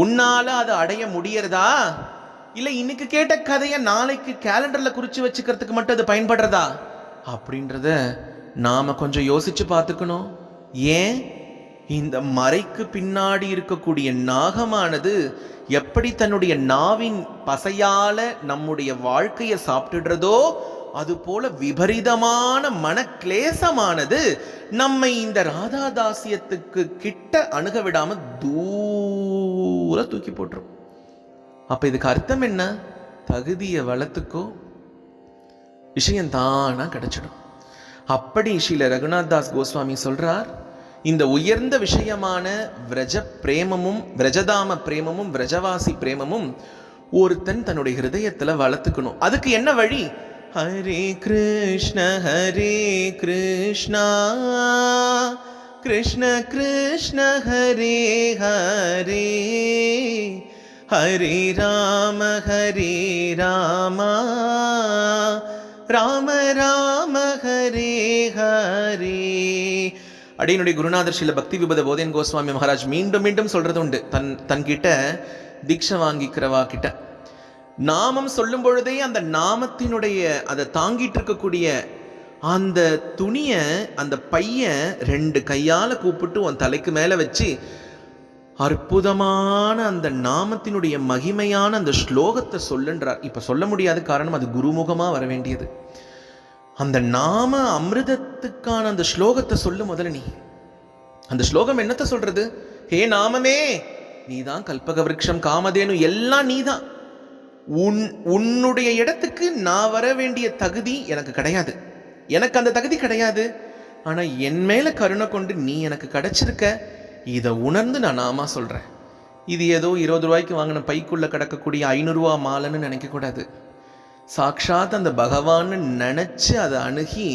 S1: உன்னால அதை அடைய முடியறதா? இல்ல இன்னைக்கு கேட்ட கதையை நாளைக்கு கேலண்டர்ல குறிச்சு வச்சுக்கிறதுக்கு மட்டும் அது பயன்படுறதா அப்படின்றத நாம கொஞ்சம் யோசிச்சு பார்த்துக்கணும். ஏன் இந்த மறைக்கு பின்னாடி இருக்கக்கூடிய நாகமானது எப்படி தன்னுடைய நாவின் பசையால நம்முடைய வாழ்க்கையை சாப்பிட்டுடுறதோ அது போல விபரீதமான மனக்லேசமானது நம்மை இந்த ராதாதாசியத்துக்கு கிட்ட அணுக விடாம தூர தூக்கி போட்டுரும். அப்ப இதுக்கு அர்த்தம் என்ன? தகுதியை வளர்த்துக்கோ, விஷயம் தானா கிடைச்சிடும். அப்படி ஸ்ரீல ரகுநாத் தாஸ் கோஸ்வாமி சொல்றார், இந்த உயர்ந்த விஷயமான விரஜ பிரேமமும் விரஜதாம பிரேமமும் விரஜவாசி பிரேமமும் ஒருத்தன் தன்னுடைய ஹிருதயத்துல வளர்த்துக்கணும். அதுக்கு என்ன வழி? ஹரே கிருஷ்ண கிருஷ்ண கிருஷ்ண ஹரே ஹரே ஹரே ராம ராம ராம ஹரே ஹரே. அடியனுடைய குருநாதர் ஸ்ரீல பக்தி விபத போதேன் கோஸ்வாமி மகாராஜ் மீண்டும் மீண்டும் சொல்றது உண்டு. தன்கிட்ட தீட்சை வாங்கிக்கிறவா கிட்ட நாமம் சொல்லும் பொழுதே அந்த நாமத்தினுடைய அதை தாங்கிட்டு இருக்கக்கூடிய அந்த துணிய அந்த பையன் 2 கையால கூப்பிட்டு உன் தலைக்கு மேல வச்சு அற்புதமான அந்த நாமத்தினுடைய மகிமையான அந்த ஸ்லோகத்தை சொல்லுன்றார். இப்ப சொல்ல முடியாத காரணம் அது குருமுகமா வர வேண்டியது. அந்த நாம அமிர்தத்துக்கான அந்த ஸ்லோகத்தை சொல்லு முதல்ல. நீ அந்த ஸ்லோகம் என்னத்தை சொல்றது? ஹே நாமமே, நீதான் கல்பக விருட்சம், காமதேனு, எல்லாம் நீதான். உன்னுடைய இடத்துக்கு நான் வர வேண்டிய தகுதி எனக்கு கிடையாது. எனக்கு அந்த தகுதி கிடையாது. ஆனா என் மேல கருணை கொண்டு நீ எனக்கு கிடைச்சிருக்க. இதை உணர்ந்து நான் நாமா சொல்றேன். இது ஏதோ 20 ரூபாய்க்கு வாங்கின பைக்குள்ள கிடக்கக்கூடிய 500 ரூபா மாலைன்னு நினைக்க கூடாது. சாக்ஷாத் அந்த பகவான்னு நினைச்சு அதை அணுகி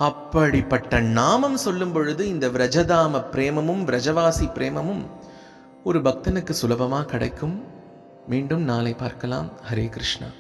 S1: அப்படிப்பட்ட நாமம் சொல்லும் பொழுது இந்த விரஜதாம பிரேமமும் விரஜவாசி பிரேமமும் ஒரு பக்தனுக்கு சுலபமா கிடைக்கும். மீண்டும் நாளை பார்க்கலாம். ஹரே கிருஷ்ணா.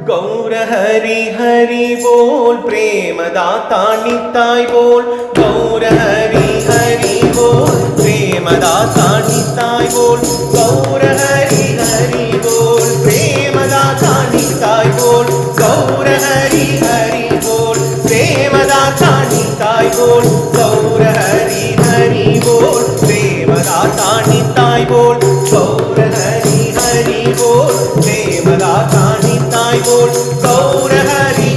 S2: गौर हरि हरि बोल प्रेमदाता निताय बोल गौर हरि हरि बोल प्रेमदाता निताय बोल गौर हरि हरि बोल प्रेमदाता निताय बोल गौर हरि हरि बोल प्रेमदाता निताय बोल गौर हरि हरि बोल प्रेमदाता निताय बोल गौर हरि हरि बोल प्रेमदाता निताय बोल गौर हरि